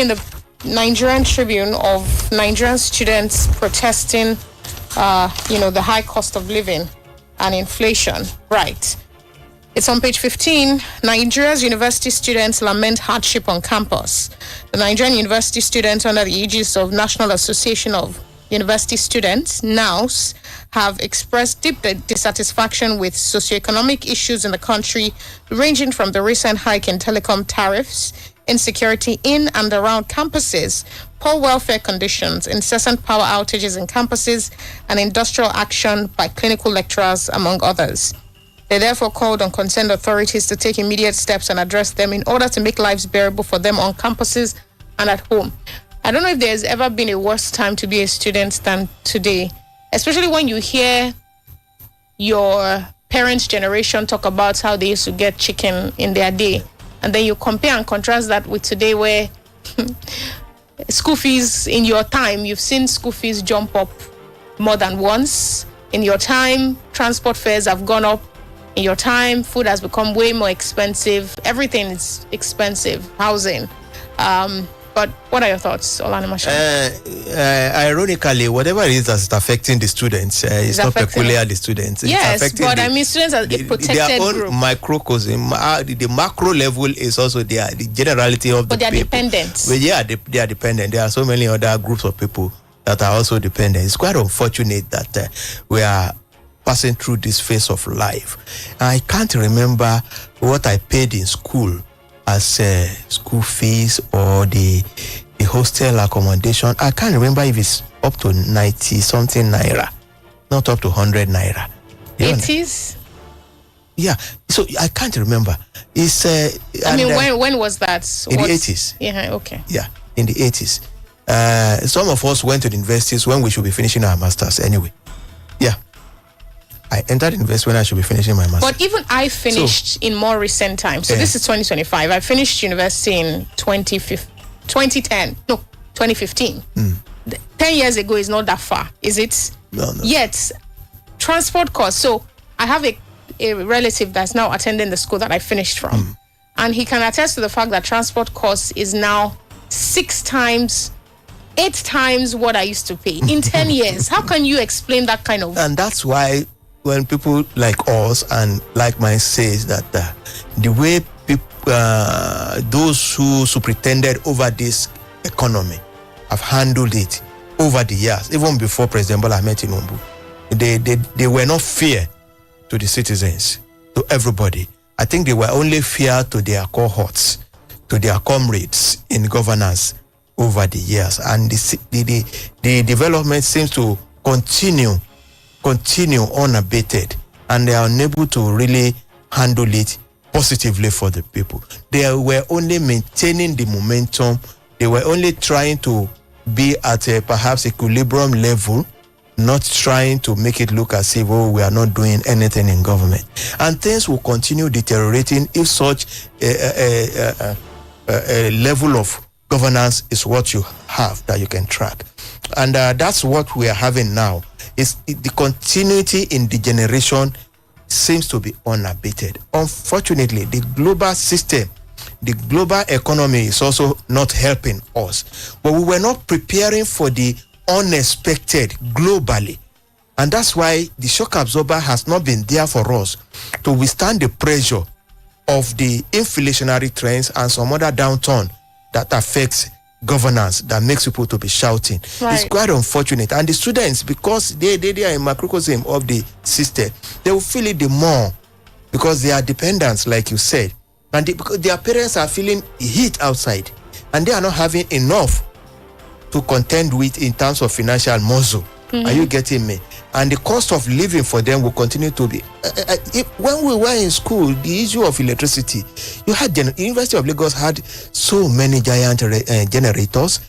the Nigerian Tribune of Nigerian students protesting, the high cost of living and inflation. Right. It's on page 15. Nigeria's university students lament hardship on campus. The Nigerian university students, under the aegis of National Association of University Students, NAUS, have expressed deep dissatisfaction with socioeconomic issues in the country, ranging from the recent hike in telecom tariffs, insecurity in and around campuses, poor welfare conditions, incessant power outages in campuses, and industrial action by clinical lecturers, among others. They therefore called on concerned authorities to take immediate steps and address them in order to make lives bearable for them on campuses and at home. I don't know if there's ever been a worse time to be a student than today, especially when you hear your parents' generation talk about how they used to get chicken in their day, and then you compare and contrast that with today, where school fees, in your time, you've seen school fees jump up more than once. In your time, transport fares have gone up. In your time, food has become way more expensive. Everything is expensive. Housing. But what are your thoughts, Olanimasha? Ironically, whatever it is that's affecting the students, it's not peculiar the students. Yes, it's but I mean, students are a protected their own group. microcosm. The macro level is also there. The generality of but the people. But they are dependent. Well, yeah, they are dependent. There are so many other groups of people that are also dependent. It's quite unfortunate that we are passing through this phase of life. I can't remember what I paid in school as school fees or the hostel accommodation. I can't remember if it's up to 90 something naira, not up to 100 naira. 80s? Yeah, so I can't remember. It's I mean, when was that? In the 80s. Yeah, okay. Yeah, in the 80s. Some of us went to the universities when we should be finishing our masters anyway. Yeah. I entered university when I should be finishing my master's. But even I finished in more recent times. So this is 2025. I finished university in 2010. No, 2015. 10 years ago is not that far, is it? No. Yet, transport costs. So I have a relative that's now attending the school that I finished from. And he can attest to the fact that transport costs is now 6 times, 8 times what I used to pay in 10 years. How can you explain that kind of... And that's why when people like us and like mine says that the way people, those who superintended over this economy have handled it over the years, even before President Bola Ahmed Tinubu, they were not fair to the citizens, to everybody. I think they were only fair to their cohorts, to their comrades in governance over the years, and the development seems to continue unabated, and they are unable to really handle it positively for the people. They were only maintaining the momentum. They were only trying to be at a perhaps equilibrium level, not trying to make it look as if, we are not doing anything in government. And things will continue deteriorating if such a level of governance is what you have that you can track. And that's what we are having now. The continuity in the generation seems to be unabated. Unfortunately, the global system, the global economy is also not helping us. But we were not preparing for the unexpected globally. And that's why the shock absorber has not been there for us to withstand the pressure of the inflationary trends and some other downturn that affects governance, that makes people to be shouting. Right. It's quite unfortunate. And the students, because they are a microcosm of the system, they will feel it the more because they are dependents, like you said. And because their parents are feeling heat outside and they are not having enough to contend with in terms of financial muscle. Are you getting me? And the cost of living for them will continue to be. When we were in school, the issue of electricity, you had University of Lagos had so many giant generators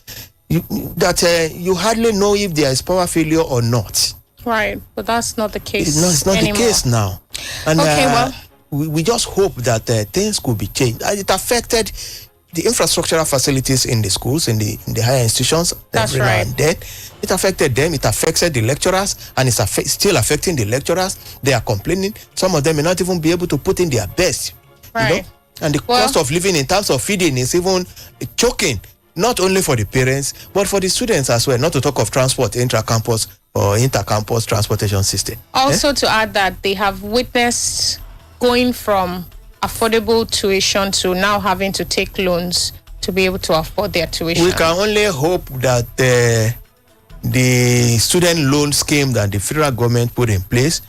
that you hardly know if there is power failure or not. Right, but that's not the case. It's not anymore. The case now. And okay, well, we just hope that things could be changed. It affected the infrastructural facilities in the schools, in the higher institutions. That's right. And then it affected them. It affected the lecturers, and it's still affecting the lecturers. They are complaining. Some of them may not even be able to put in their best. Right. You know? And the cost of living in terms of feeding is even choking, not only for the parents, but for the students as well, not to talk of transport, intra-campus or inter-campus transportation system. Also to add that they have witnessed going from affordable tuition to now having to take loans to be able to afford their tuition. We can only hope that the student loan scheme that the federal government put in place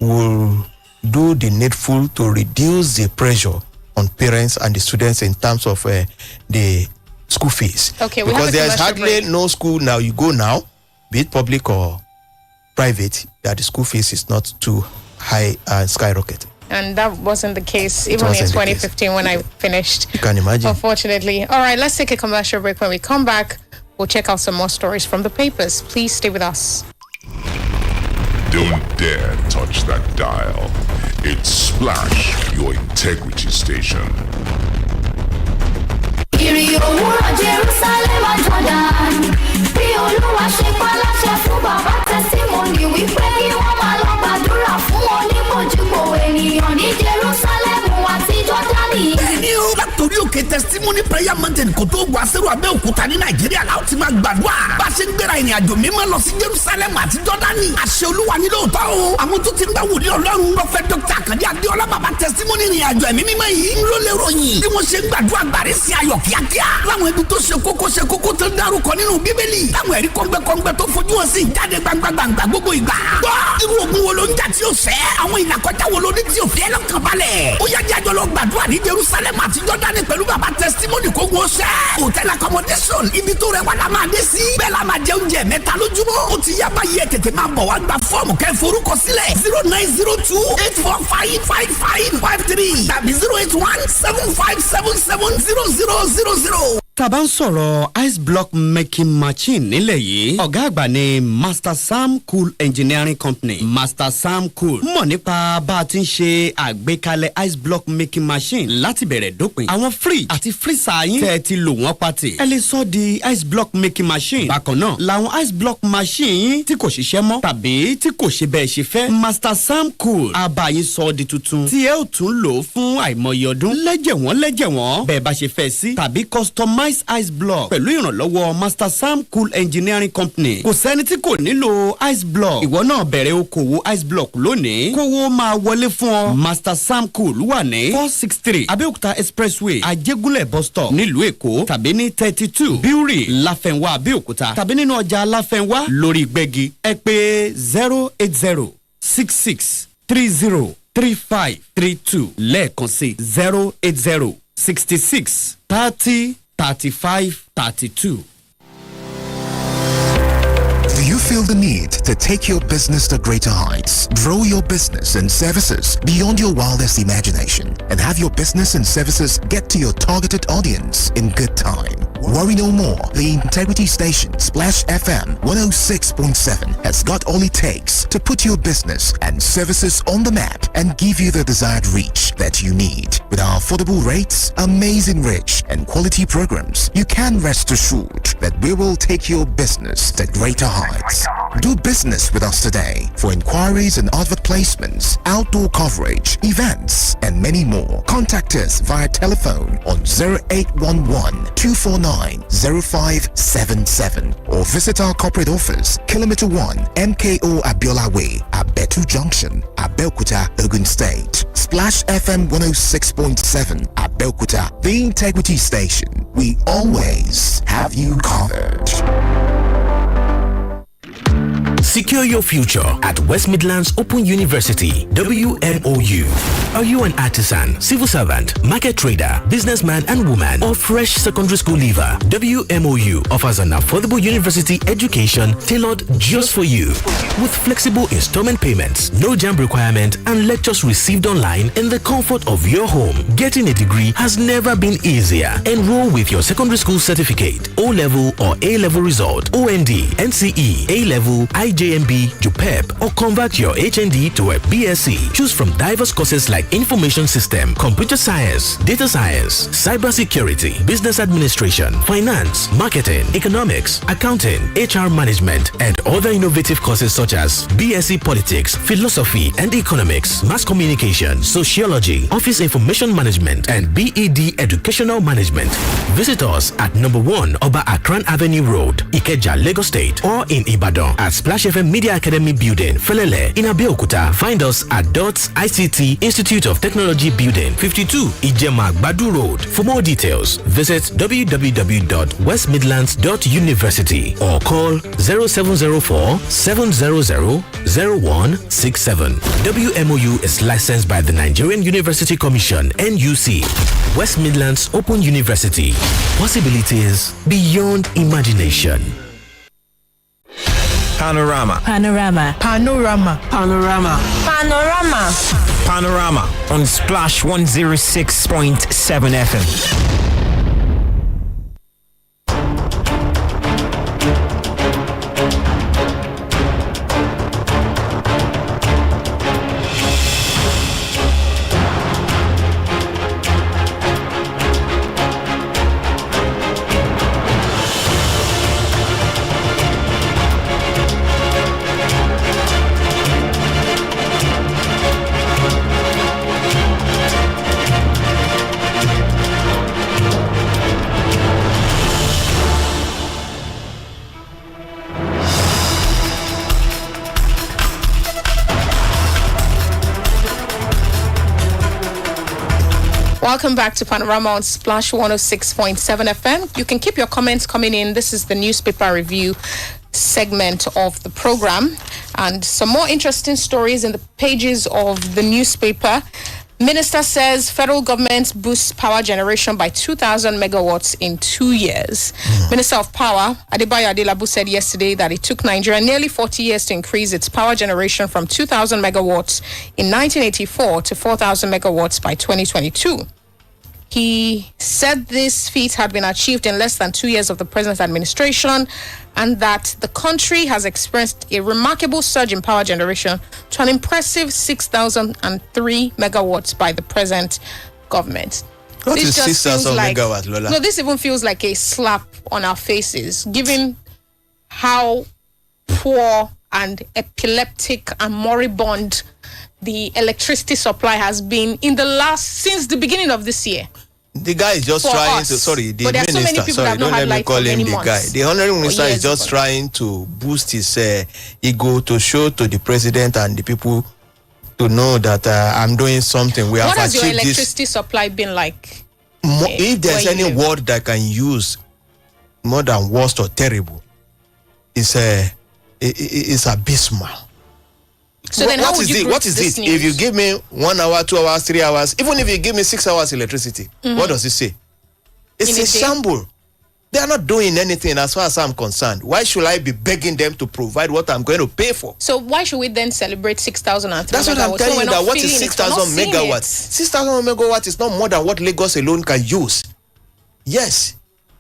will do the needful to reduce the pressure on parents and the students in terms of the school fees. Okay, because there's hardly no school now. You go now, be it public or private, that the school fees is not too high and skyrocketing. And that wasn't the case even in 2015 when I finished. You can imagine. Unfortunately. All right, let's take a commercial break. When we come back, we'll check out some more stories from the papers. Please stay with us. Don't dare touch that dial. It's Splash, your integrity station. ènìyàn ní Jerusalem àti Jọ́dánì. Bẹ́ẹ̀ni o, látòrí òkè testimony testimony prayer mountain kò tó gbọ́ àṣẹrù Abẹ́òkúta ní Nàìjíríà la ó ti máa gbàdúrà bá a ṣe ń gbéra ìrìn àjò mímọ́ lọ sí Jerusalem àti Jọ́dánì àṣẹ Olúwa ní lóòótọ́ o àwọn tó ti ń bá wòlíì Ọlọ́run Prophet Dr. Akande Adéọlá bàbá testimony ìrìn àjò ẹ̀mí mímọ́ yìí ń ló lè ròyìn bí wọ́n ṣe ń gbàdúrà gbàrí sí ayọ̀ kíákíá láwọn ibi tó ṣe kókó tó dárúkọ nínú Bíbélì láwọn ẹ̀rí kọ́ngbẹ́kọ́ngbẹ́ tó fojú hàn sí ìjáde gbangba gbogbo ìgbà gbọ́ irú ogun wo ló ń jà tí ó fẹ́ àwọn ìlàkọjá wo ló ní tí ó fẹ́ lọ́kàn balẹ̀ ó yá jájọ lọ gbàdúrà ní Jerusalem àti Jọ́dánì pẹ̀lú bàbá testimony kó wọ́n ṣẹ́ hotel accommodation ibi tó rẹwà la máa dé sí bẹ́ẹ̀ la máa jẹ oúnjẹ mẹ́ta lójúmọ́ ó ti yá báyìí ẹ̀ tètè máa bọ̀ wá gba fọ́ọ̀mù kẹ́ forúkọ sílẹ̀ 0902-845-5553 tàbí 081-7577-0000. tá a bá ń sọ̀rọ̀ ice block making machine nílẹ̀ yìí ọ̀gá àgbà ni Master Sam Cool Engineering Company. Master Sam Cool mọ̀ nípa bá a ti ń ṣe àgbékalẹ̀ ice block making machine láti bẹ̀rẹ̀ dópin. àwọn fridge àti freezer yín tẹ́ ẹ ti lò wọ́n pàtì. ẹ lè sọ di ice block making machine. bákan náà làwọn ice block machine yín tí kò ṣiṣẹ́ mọ́ tàbí tí kò ṣe bẹ́ẹ̀ ṣe fẹ́. Master Sam Cool á bá yín sọ di tuntun tí ẹ ó tún lò fún àìmọye ọdún lẹ́jẹ̀wọ́n bẹ́ẹ̀ bá ṣe fẹ́ sí tàbí customize ice block pẹ̀lú ìrànlọ́wọ́ Master Sam Cool Engineering Company. kò sẹ́ni tí kò nílò ice block. ìwọ náà bẹ̀rẹ̀ okòwò ice block lónìí kówó máa wọlé fún ọ. Master Sam Cool wà ní 463 Abẹ́òkúta Expressway Ajégúnlẹ̀ bus stop nílùú Èkó tàbí ní 32 Bíúrì Láfẹnwá Abẹ́òkúta tàbí nínú ọjà Láfẹnwá lórí Gbẹ́gi. ẹ pè 08066303532 lẹ́ẹ̀kan sí 08066303532. Do you feel the need to take your business to greater heights, grow your business and services beyond your wildest imagination, and have your business and services get to your targeted audience in good time? Worry no more. The Integrity Station, Splash FM 106.7, has got all it takes to put your business and services on the map and give you the desired reach that you need. With our affordable rates, amazing reach, and quality programs, you can rest assured that we will take your business to greater heights. Do business with us today. For inquiries and advert placements, outdoor coverage, events, and many more, contact us via telephone on 0811-249-0577 or visit our corporate office, Kilometer 1, MKO Abiola Way, Abetu Junction, Abeokuta, Ogun State. Splash FM 106.7, Abeokuta, the Integrity Station. We always have you covered. Secure your future at West Midlands Open University, WMOU. Are you an artisan, civil servant, market trader, businessman and woman, or fresh secondary school leaver? WMOU offers an affordable university education tailored just for you. With flexible installment payments, no jam requirement, and lectures received online in the comfort of your home. Getting a degree has never been easier. Enroll with your secondary school certificate, O-level or A-level result, OND, NCE, A-level, IJMB, JUPEP, or convert your HND to a BSc. Choose from diverse courses like Information System, Computer Science, Data Science, Cybersecurity, Business Administration, Finance, Marketing, Economics, Accounting, HR Management, and other innovative courses such as BSc Politics, Philosophy and Economics, Mass Communication, Sociology, Office Information Management, and BEd Educational Management. Visit us at number 1 Oba Akran Avenue Road, Ikeja, Lagos State, or in Ibadan at Splash FM Media Academy Building, Felele, in Abeokuta. Find us at DOTS ICT Institute of Technology Building, 52 Ijema Gbadu Road. For more details, visit www.westmidlands.university or call 0704 700 0167. WMOU is licensed by the Nigerian University Commission, NUC. West Midlands Open University. Possibilities beyond imagination. Panorama. Panorama. Panorama. Panorama. Panorama. Panorama on Splash 106.7 FM. Welcome back to Panorama on Splash 106.7 FM. You can keep your comments coming in. This is the newspaper review segment of the program. And some more interesting stories in the pages of the newspaper. Minister says federal government boosts power generation by 2,000 megawatts in 2 years. Minister of Power, Adebayo Adelabu, said yesterday that it took Nigeria nearly 40 years to increase its power generation from 2,000 megawatts in 1984 to 4,000 megawatts by 2022. He said this feat had been achieved in less than 2 years of the present administration, and that the country has experienced a remarkable surge in power generation to an impressive 6,003 megawatts by the present government. What is 6,000 megawatts, Lola? No, this even feels like a slap on our faces, given how poor and epileptic and moribund the electricity supply has been since the beginning of this year. The guy is just trying to, the minister, so many people don't let me call him the guy. The honorable minister is just trying to boost his ego to show to the president and the people to know that I'm doing something. We what have has achieved your electricity supply been like? If there's any word that can use more than worst or terrible, it's abysmal. So then how would you what is it? If you give me 1 hour, 2 hours, 3 hours, even if you give me 6 hours electricity, what does it say? It's a shamble. They are not doing anything as far as I'm concerned. Why should I be begging them to provide what I'm going to pay for? So why should we then celebrate 6,003 megawatts? That's what I'm telling you. That what is 6,000 megawatts? 6,000 megawatts is not more than what Lagos alone can use. Yes.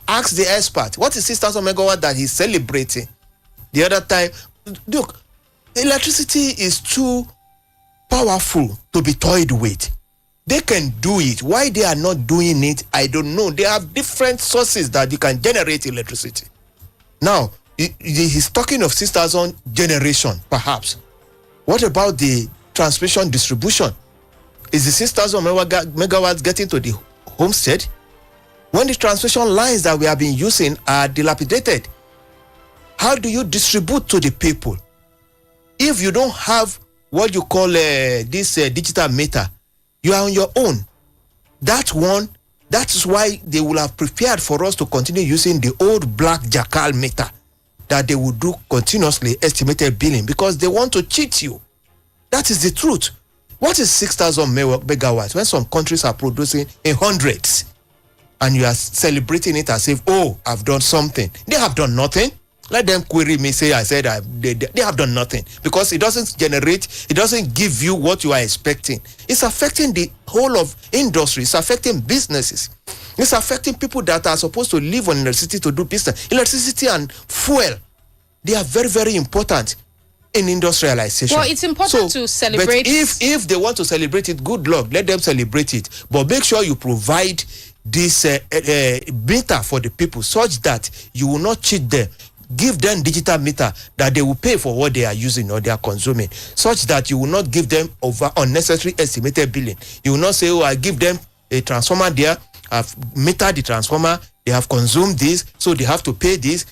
Ask the expert. What is 6,000 megawatts that he's celebrating? The other time, look, electricity is too powerful to be toyed with. They can do it. Why they are not doing it, I don't know. They have different sources that you can generate electricity. Now, he's talking of 6,000 generation, perhaps. What about the transmission distribution? Is the 6,000 megawatts getting to the homestead? When the transmission lines that we have been using are dilapidated, how do you distribute to the people? If you don't have what you call this digital meter, you are on your own. That is why they will have prepared for us to continue using the old black jackal meter that they will do continuously estimated billing because they want to cheat you. That is the truth. What is 6,000 megawatts when some countries are producing in hundreds and you are celebrating it as if, oh, I've done something? They have done nothing. Let them query me, say I said they have done nothing because it doesn't give you what you are expecting. It's affecting the whole of industry. It's affecting businesses. It's affecting people that are supposed to live on electricity to do business. Electricity and fuel, they are very, very important in industrialization. Well, it's important to celebrate. But if they want to celebrate it, good luck. Let them celebrate it. But make sure you provide this meter for the people such that you will not cheat them. Give them digital meter that they will pay for what they are using or they are consuming, such that you will not give them over unnecessary estimated billing. You will not say, oh, I give them a transformer there, I've metered the transformer, they have consumed this, so they have to pay this.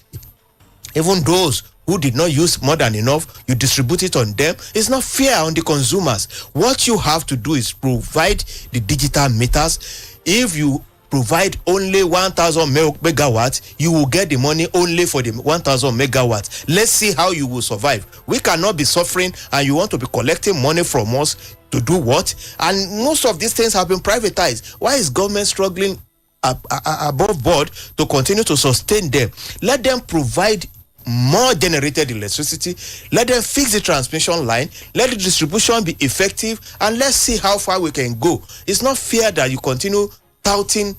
Even those who did not use more than enough, you distribute it on them. It's not fair on the consumers. What you have to do is provide the digital meters. If you provide only 1,000 megawatts, you will get the money only for the 1,000 megawatts. Let's see how you will survive. We cannot be suffering and you want to be collecting money from us to do what? And most of these things have been privatized. Why is government struggling above board to continue to sustain them? Let them provide more generated electricity. Let them fix the transmission line. Let the distribution be effective. And let's see how far we can go. It's not fair that you continue touting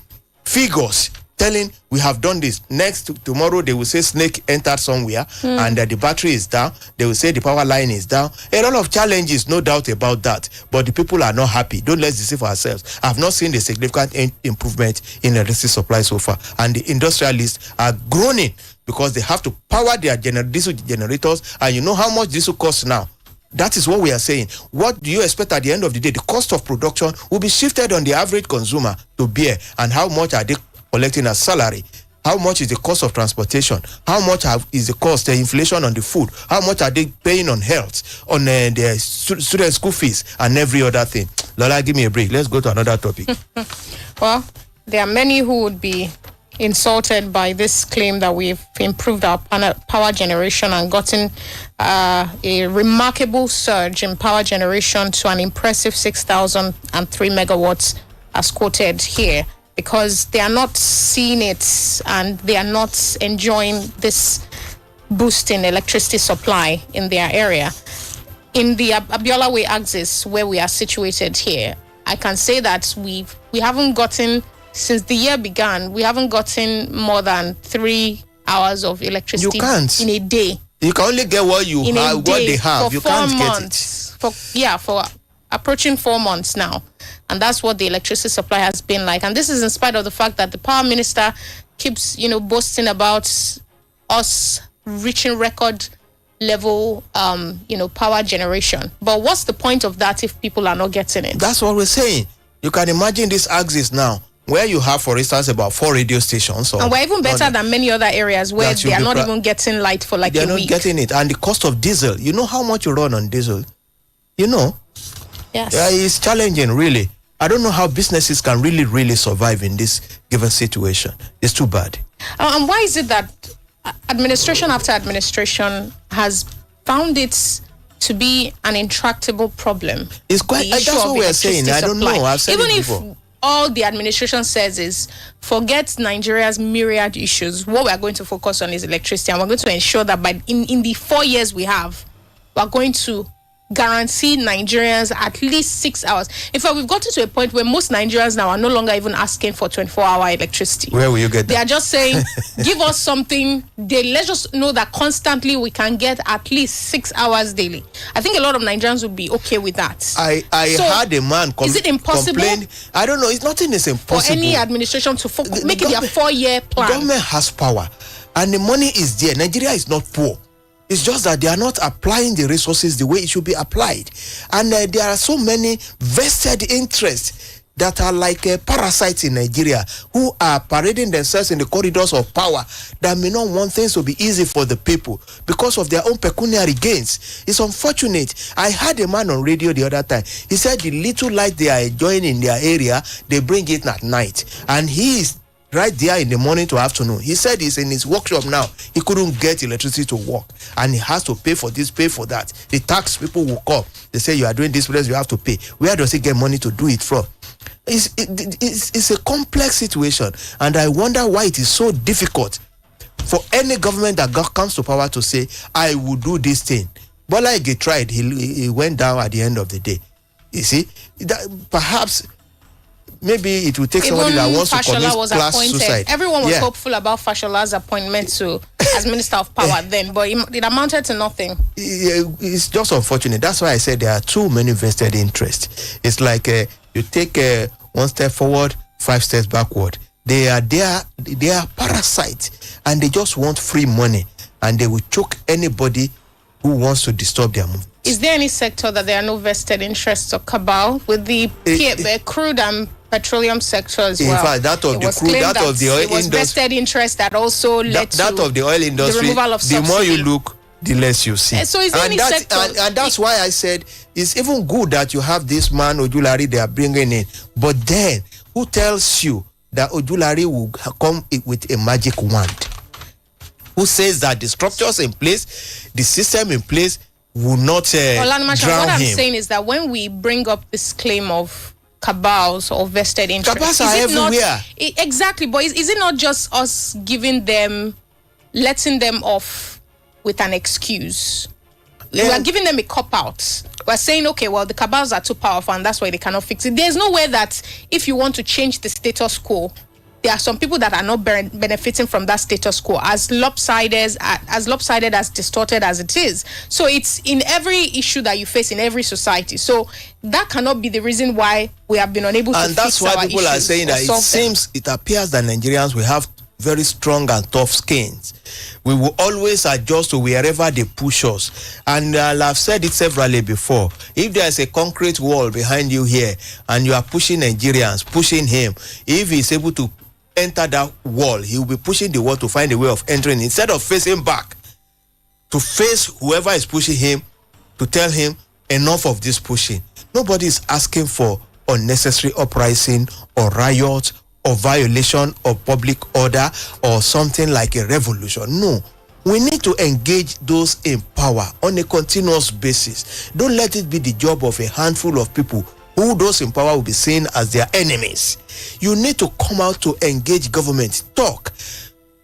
figures, telling we have done this. Tomorrow they will say snake entered somewhere and the battery is down. They will say the power line is down. A lot of challenges, no doubt about that. But the people are not happy. Don't let's deceive ourselves. I've not seen the significant improvement in electricity supply so far. And the industrialists are groaning because they have to power their diesel generators. And you know how much diesel costs now. That is what we are saying. What do you expect at the end of the day? The cost of production will be shifted on the average consumer to bear. And how much are they collecting as salary? How much is the cost of transportation? How much is the cost, the inflation on the food? How much are they paying on health, on their student school fees, and every other thing? Lola, give me a break. Let's go to another topic. Well, there are many who would be insulted by this claim that we've improved our power generation and gotten a remarkable surge in power generation to an impressive 6,003 megawatts as quoted here, because they are not seeing it and they are not enjoying this boost in electricity supply in their area. In the Abiola Way axis where we are situated here, I can say that we haven't gotten, since the year began, we haven't gotten more than 3 hours of electricity in a day. You can only get what you have, what they have. You can't get it. For approaching 4 months now. And that's what the electricity supply has been like. And this is in spite of the fact that the power minister keeps, boasting about us reaching record level, power generation. But what's the point of that if people are not getting it? That's what we're saying. You can imagine this axis now, where you have, for instance, about 4 radio stations. And we're even better than many other areas where they are not even getting light for like a week. They're not getting it. And the cost of diesel, you know how much you run on diesel? Yes. It's challenging, really. I don't know how businesses can really survive in this given situation. It's too bad. And why is it that administration after administration has found it to be an intractable problem? It's quite, that's what we're saying. I don't know. I've said even it if before. All the administration says is forget Nigeria's myriad issues. What we are going to focus on is electricity, and we're going to ensure that in the 4 years we have, we're going to guarantee Nigerians at least 6 hours. In fact, we've gotten to a point where most Nigerians now are no longer even asking for 24-hour electricity. Where will you get that? They are just saying, give us something. Let's just know that constantly we can get at least 6 hours daily. I think a lot of Nigerians would be okay with that. I heard a man is it impossible? I don't know. Nothing is impossible. For any administration to make it their 4-year plan. The government has power and the money is there. Nigeria is not poor. It's just that they are not applying the resources the way it should be applied. And there are so many vested interests that are like parasites in Nigeria who are parading themselves in the corridors of power that may not want things to be easy for the people because of their own pecuniary gains. It's unfortunate. I heard a man on radio the other time. He said the little light they are enjoying in their area, they bring it at night. And he is right there in the morning to afternoon. He said he's in his workshop now. He couldn't get electricity to work. And he has to pay for this, pay for that. The tax people will come. They say, you are doing this place, you have to pay. Where does he get money to do it from? It's a complex situation. And I wonder why it is so difficult for any government that comes to power to say, I will do this thing. Bola Ige tried. He went down at the end of the day. You see, perhaps maybe it will take somebody that wants to commit class suicide. Everyone was hopeful about Fashola's appointment as Minister of Power then, but it amounted to nothing. It's just unfortunate. That's why I said there are too many vested interests. It's like you take 1 step forward, 5 steps backward. They are parasites, and they just want free money, and they will choke anybody who wants to disturb their movement. Is there any sector that there are no vested interests or cabal with the crude and petroleum sector as well? In fact, that of the crude, that of the oil industry, it was vested interest that also led to that of the oil industry. The removal of subsidy. The more you look, the less you see. So is there any sector? And that's why I said it's even good that you have this man Ojulari they are bringing in. But then, who tells you that Ojulari will come with a magic wand? Who says that the structures in place, the system in place, will not drown him? What I'm saying is that when we bring up this claim of cabals or vested interests, cabals are everywhere. Exactly, but is it not just us letting them off with an excuse? We are giving them a cop-out. We're saying, okay, well, the cabals are too powerful and that's why they cannot fix it. There's no way that if you want to change the status quo, there are some people that are not benefiting from that status quo, as lopsided, as distorted as it is. So it's in every issue that you face in every society. So that cannot be the reason why we have been unable to fix our issues. And that's why people are saying that it appears that Nigerians will have very strong and tough skins. We will always adjust to wherever they push us. And I've said it severally before. If there's a concrete wall behind you here and you are pushing Nigerians, pushing him, if he's able to enter that wall, he will be pushing the wall to find a way of entering. Instead of facing back to face whoever is pushing him, to tell him enough of this pushing. Nobody is asking for unnecessary uprising or riot or violation of public order or something like a revolution. No. We need to engage those in power on a continuous basis. Don't let it be the job of a handful of people who those in power will be seen as their enemies. You need to come out to engage government, talk,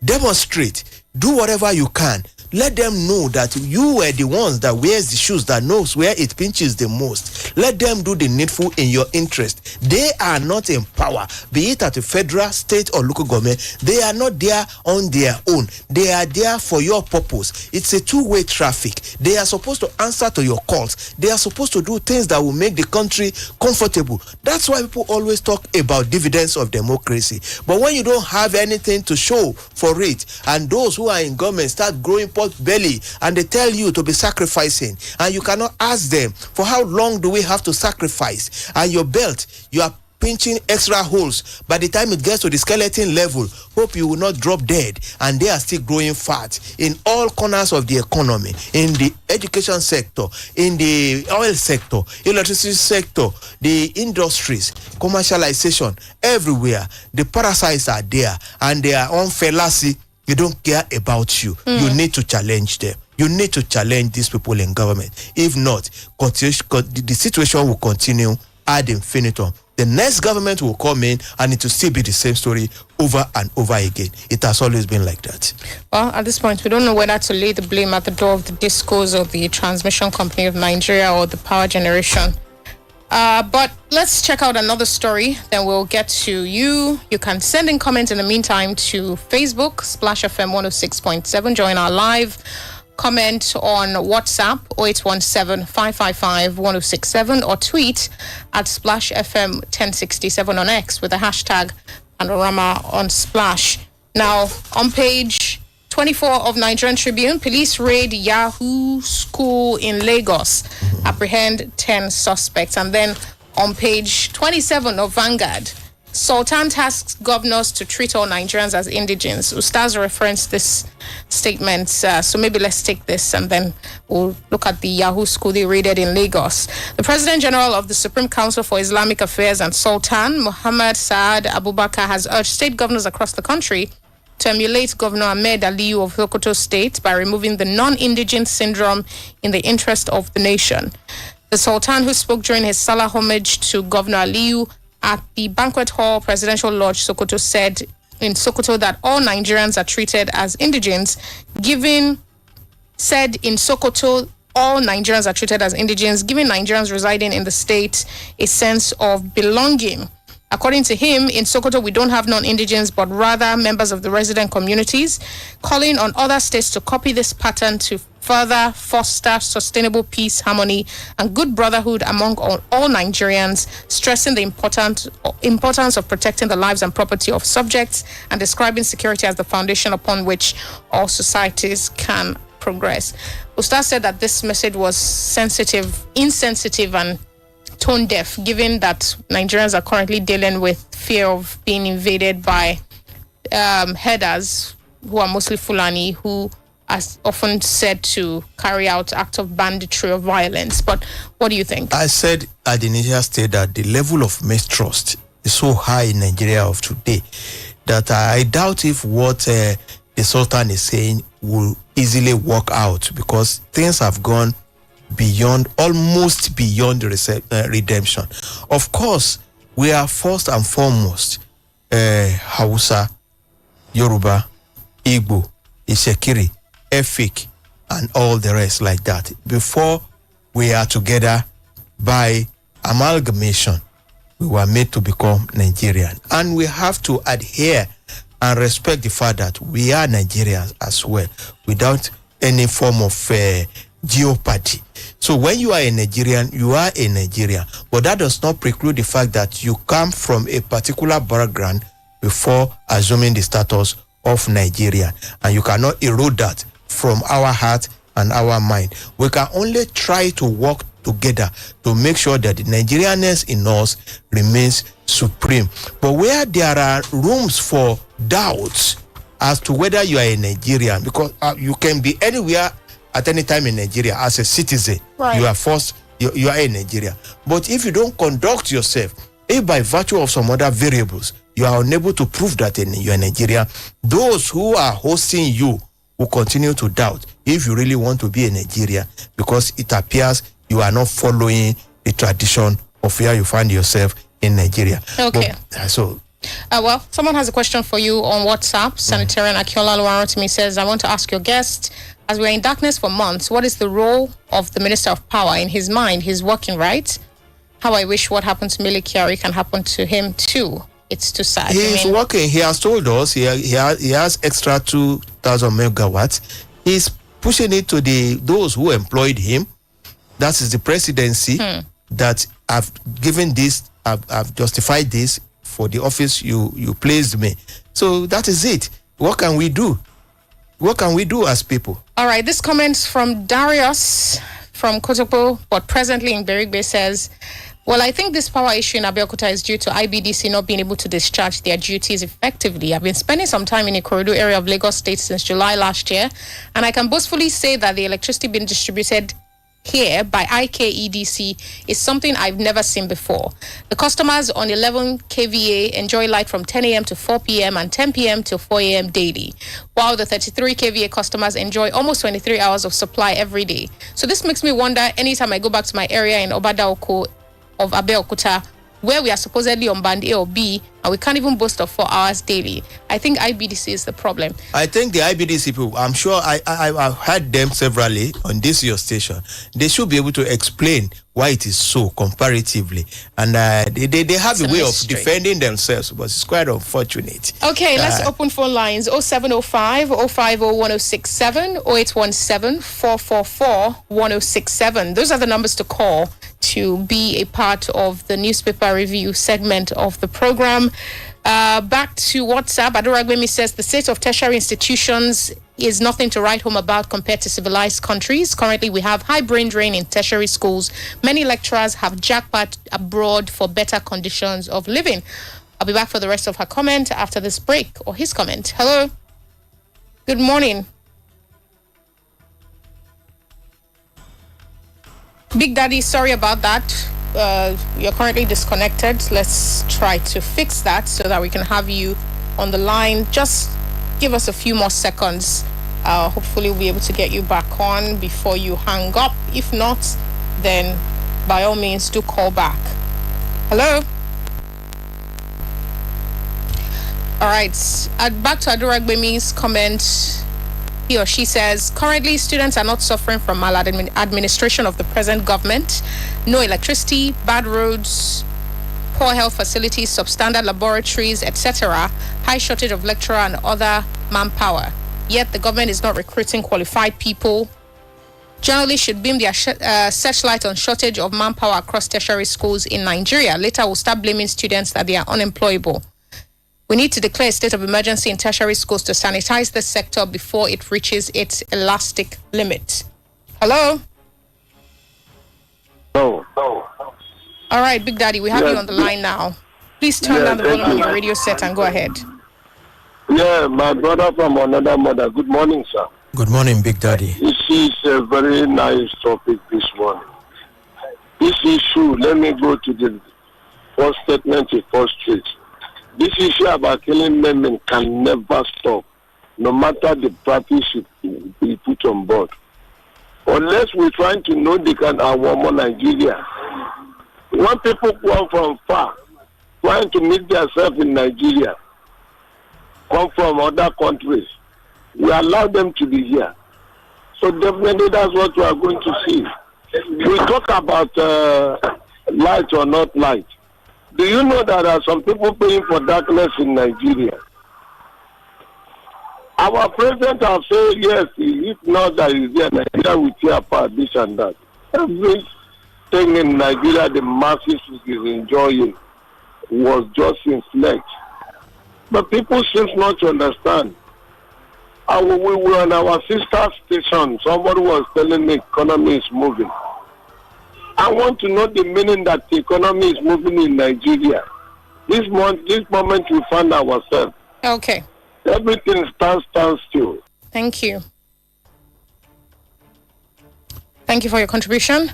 demonstrate, do whatever you can. Let them know that you were the ones that wears the shoes, that knows where it pinches the most. Let them do the needful in your interest. They are not in power, be it at the federal, state, or local government. They are not there on their own. They are there for your purpose. It's a two-way traffic. They are supposed to answer to your calls. They are supposed to do things that will make the country comfortable. That's why people always talk about dividends of democracy. But when you don't have anything to show for it, and those who are in government start growing belly and they tell you to be sacrificing, and you cannot ask them, for how long do we have to sacrifice? And your belt, you are pinching extra holes. By the time it gets to the skeleton level, hope you will not drop dead, and they are still growing fat in all corners of the economy, in the education sector, in the oil sector, electricity sector, the industries, commercialization, everywhere. The parasites are there, and they are on fallacy. They don't care about you. You need to challenge them. You need to challenge these people in government. If not, the situation will continue ad infinitum. The next government will come in and it will still be the same story over and over again. It has always been like that. Well, at this point, we don't know whether to lay the blame at the door of the discos or the transmission company of Nigeria or the power generation. But let's check out another story, then we'll get to you. You can send in comments in the meantime to Facebook, Splash FM 106.7. Join our live. Comment on WhatsApp, 0817-555-1067, or tweet at Splash FM 1067 on X with the hashtag Panorama on Splash. Now, on page 24 of Nigerian Tribune, police raid Yahoo School in Lagos, apprehend 10 suspects. And then on page 27 of Vanguard, Sultan tasks governors to treat all Nigerians as indigents. Ustaz referenced this statement, so maybe let's take this and then we'll look at the Yahoo School they raided in Lagos. The President General of the Supreme Council for Islamic Affairs and Sultan, Muhammad Saad Abubakar, has urged state governors across the country to emulate Governor Ahmed Aliyu of Sokoto State by removing the non-indigent syndrome in the interest of the nation. The Sultan, who spoke during his Salah homage to Governor Aliyu at the Banquet Hall Presidential Lodge, Sokoto, said in Sokoto that all Nigerians are treated as indigents, giving Nigerians residing in the state a sense of belonging. According to him, in Sokoto, we don't have non-indigents, but rather members of the resident communities, calling on other states to copy this pattern to further foster sustainable peace, harmony, and good brotherhood among all Nigerians, stressing the importance of protecting the lives and property of subjects and describing security as the foundation upon which all societies can progress. Ustaz said that this message was insensitive, and tone deaf, given that Nigerians are currently dealing with fear of being invaded by herders who are mostly Fulani, who are often said to carry out acts of banditry or violence. But what do you think? I said at the initial stage that the level of mistrust is so high in Nigeria of today that I doubt if what the Sultan is saying will easily work out, because things have gone almost beyond redemption. Of course, we are first and foremost Hausa, Yoruba, Igbo, Isekiri, Efik, and all the rest like that. Before we are together by amalgamation, we were made to become Nigerian. And we have to adhere and respect the fact that we are Nigerians as well, without any form of jeopardy. So when you are a Nigerian, you are a Nigerian. But that does not preclude the fact that you come from a particular background before assuming the status of Nigerian. And you cannot erode that from our heart and our mind. We can only try to work together to make sure that the Nigerianness in us remains supreme. But where there are rooms for doubts as to whether you are a Nigerian, because you can be anywhere at any time in Nigeria as a citizen, you are forced, you are in Nigeria. But if you don't conduct yourself, if by virtue of some other variables, you are unable to prove that you are Nigerian, those who are hosting you will continue to doubt if you really want to be a Nigerian, because it appears you are not following the tradition of where you find yourself in Nigeria. Okay. But, well, someone has a question for you on WhatsApp. Sanitarian Akiola Luarotimi says, I want to ask your guest, as we're in darkness for months, what is the role of the Minister of Power? In his mind, he's working, right? How I wish what happened to Mele Kyari can happen to him too. It's too sad. He's working. He has told us he has extra 2,000 megawatts. He's pushing it to those who employed him. That is the presidency that have given this, have justified this for the office you placed me. So that is it. What can we do? What can we do as people? All right, this comment from Darius from Kotopo, but presently in Berigbe, says, well, I think this power issue in Abeokuta is due to IBDC not being able to discharge their duties effectively. I've been spending some time in the Ikorodu area of Lagos State since July last year, and I can boastfully say that the electricity being distributed here by IKEDC is something I've never seen before. The customers on 11 kVA enjoy light from 10 a.m. to 4 p.m. and 10 p.m. to 4 a.m. daily, while the 33 kVA customers enjoy almost 23 hours of supply every day. So this makes me wonder, anytime I go back to my area in Obadaoko of Abeokuta, where we are supposedly on band A or B, and we can't even boast of 4 hours daily. I think IBDC is the problem. I think the IBDC people, I'm sure I've heard them severally on this your station. They should be able to explain why it is so comparatively. And they have a way of defending themselves, but it's quite unfortunate. Okay, let's open phone lines. 0705 050 1067, 0817 444 1067. Those are the numbers to call to be a part of the newspaper review segment of the program. Back to WhatsApp, Adoragbemi says the state of tertiary institutions is nothing to write home about compared to civilized countries. Currently, we have high brain drain in tertiary schools. Many lecturers have jackpot abroad for better conditions of living. I'll be back for the rest of her comment after this break, or his comment. Hello. Good morning. Big Daddy, sorry about that. You're currently disconnected. Let's try to fix that so that we can have you on the line. Just give us a few more seconds. Hopefully we'll be able to get you back on before you hang up. If not, then by all means do call back. Hello? All right, back to Adoragbemi's comment. He or she says, currently students are not suffering from maladministration of the present government. No electricity, bad roads, poor health facilities, substandard laboratories, etc. High shortage of lecturer and other manpower. Yet the government is not recruiting qualified people. Journalists should beam their searchlight on shortage of manpower across tertiary schools in Nigeria. Later we'll start blaming students that they are unemployable. We need to declare a state of emergency in tertiary schools to sanitize the sector before it reaches its elastic limit. Hello? Oh. All right, Big Daddy, we have you on the line now. Please turn down the volume on your radio set and go ahead. Yeah, my brother from another mother. Good morning, sir. Good morning, Big Daddy. This is a very nice topic this morning. This issue, let me go to the first statement in first street. This issue about killing women can never stop, no matter the practice we put on board. Unless we're trying to know the kind of woman Nigeria. When people come from far, trying to meet themselves in Nigeria, come from other countries, we allow them to be here. So definitely that's what we are going to see. We talk about light or not light. Do you know that there are some people paying for darkness in Nigeria? Our president has said, yes, if not that is there, Nigeria will tear apart, this and that. Everything in Nigeria the masses is enjoying was just in flex. But people seem not to understand. We were on our sister station. Somebody was telling me economy is moving. I want to know the meaning that the economy is moving in Nigeria. This moment we find ourselves. Okay. Everything stands still. Thank you. Thank you for your contribution.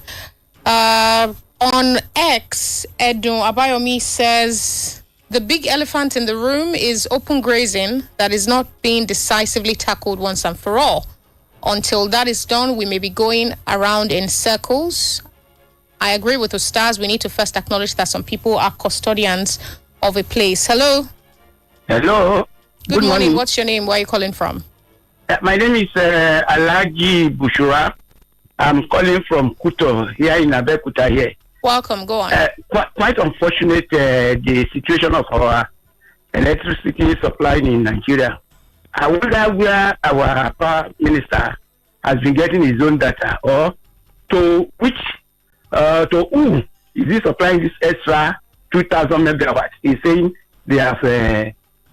On X, Edun Abayomi says the big elephant in the room is open grazing that is not being decisively tackled once and for all. Until that is done, we may be going around in circles. I agree with Ustaz. We need to first acknowledge that some people are custodians of a place. Hello. Hello. Good morning. What's your name? Where are you calling from? My name is Alaji Bushura. I'm calling from Kuto here in Abeokuta here. Welcome. Go on. Quite unfortunate the situation of our electricity supply in Nigeria. I wonder where our power minister has been getting his own data, or to who is he supplying this extra 2,000 megawatts? He's saying they have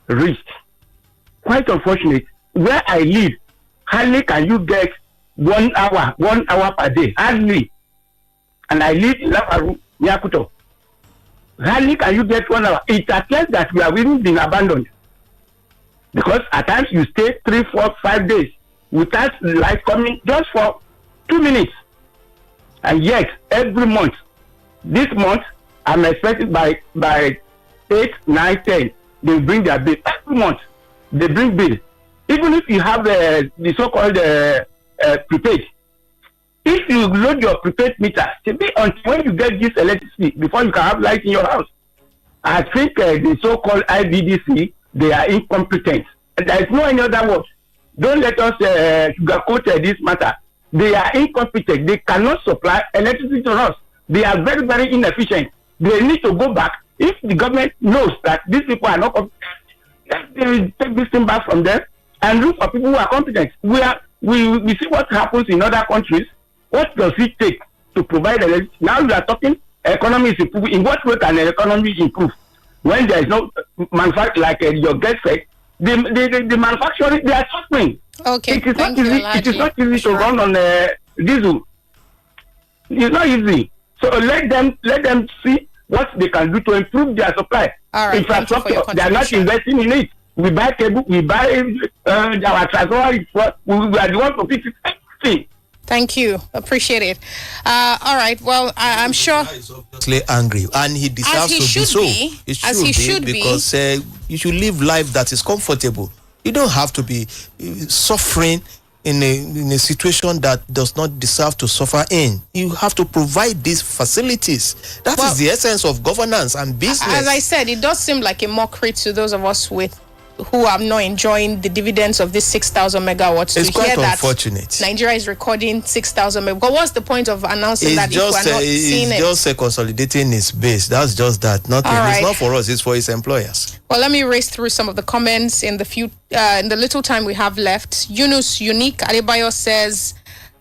reached. Quite unfortunate. Where I live, hardly can you get 1 hour per day. Hardly. And I live in Lafaru, near Kuto. Hardly can you get 1 hour. It appears that we have even been abandoned. Because at times you stay 3, 4, 5 days without light coming just for 2 minutes. And yet, every month, this month, I'm expecting by 8, 9, 10, they bring their bill. Every month, they bring bill. Even if you have the so-called prepaid, if you load your prepaid meter, until when you get this electricity, before you can have light in your house, I think the so-called IBDC, they are incompetent. There is no any other word. Don't let us sugarcoat this matter. They are incompetent. They cannot supply electricity to us. They are very, very inefficient. They need to go back. If the government knows that these people are not competent, they will take this thing back from them and look for people who are competent. We see what happens in other countries. What does it take to provide electricity? Now you are talking economy is improving. In what way can the economy improve? When there is no manufacturing, like your guest said, the manufacturing, they are suffering. Okay, it is not easy. It is not easy to run on diesel. It's not easy. So let them see what they can do to improve their supply. All right, infrastructure. They are not investing in it. We buy cable. We buy our transformer. We are the ones to fix it. Thank you. Appreciate it. All right. Well, I'm sure. Obviously angry, and he deserves to be so. He should be because you should live life that is comfortable. You don't have to be suffering in a situation that does not deserve to suffer in. You have to provide these facilities. That is the essence of governance and business. As I said, it does seem like a mockery to those of us who are not enjoying the dividends of this 6,000 megawatts. It's quite hear unfortunate. That Nigeria is recording 6,000 megawatts. What's the point of announcing that if we're not seeing it? It's just consolidating its base. That's just that. Nothing. Right. It's not for us. It's for its employers. Well, let me race through some of the comments in the little time we have left. Yunus Unique Adebayo says,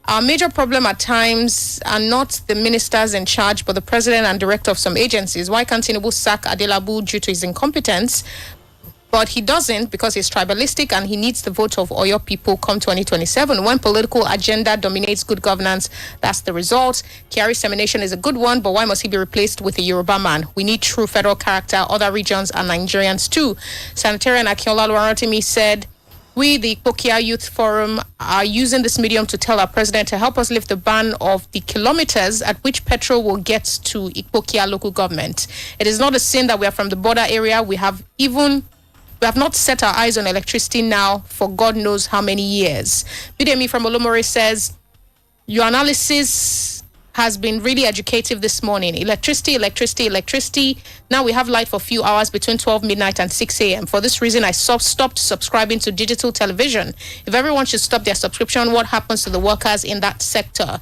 our major problem at times are not the ministers in charge, but the president and director of some agencies. Why can't Tinubu sack Adelabu due to his incompetence? But he doesn't because he's tribalistic and he needs the vote of Oyo people come 2027. When political agenda dominates good governance, that's the result. Kiari's termination is a good one, but why must he be replaced with a Yoruba man? We need true federal character. Other regions are Nigerians too. Sanitarian Akinola Luarotimi said, we, the Ikpokia Youth Forum, are using this medium to tell our president to help us lift the ban of the kilometers at which petrol will get to Ikpokia local government. It is not a sin that we are from the border area. We have not set our eyes on electricity now for God knows how many years. Bidemi from Olomore says, your analysis has been really educative this morning. Electricity. Now we have light for a few hours between 12 midnight and 6 a.m. For this reason, I stopped subscribing to digital television. If everyone should stop their subscription, what happens to the workers in that sector?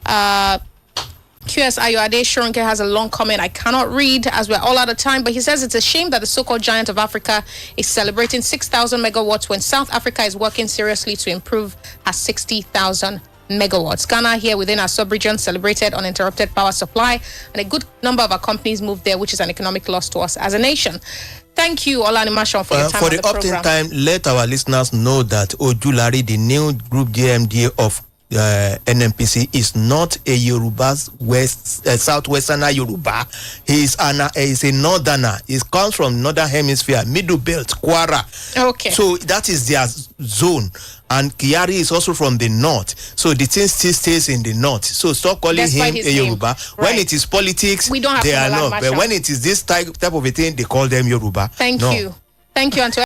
QS Ayoade Shoronke has a long comment I cannot read as we're all out of time, but he says it's a shame that the so-called giant of Africa is celebrating 6,000 megawatts when South Africa is working seriously to improve her 60,000 megawatts. Ghana here within our sub-region celebrated uninterrupted power supply, and a good number of our companies moved there, which is an economic loss to us as a nation. Thank you, Olanimashaun, for your time for on the program. time, let our listeners know that Ojulari, the new group GMD of NNPC is not a Yoruba's southwesterner Yoruba. He's a northerner. He comes from northern hemisphere, middle belt, Kwara. Okay. So that is their zone. And Kiari is also from the north. So the thing still stays in the north. So stop calling him a Yoruba. Right. When it is politics, we don't have they are not. Masha. But when it is this type of a thing, they call them Yoruba. Thank you. Thank you, Anto.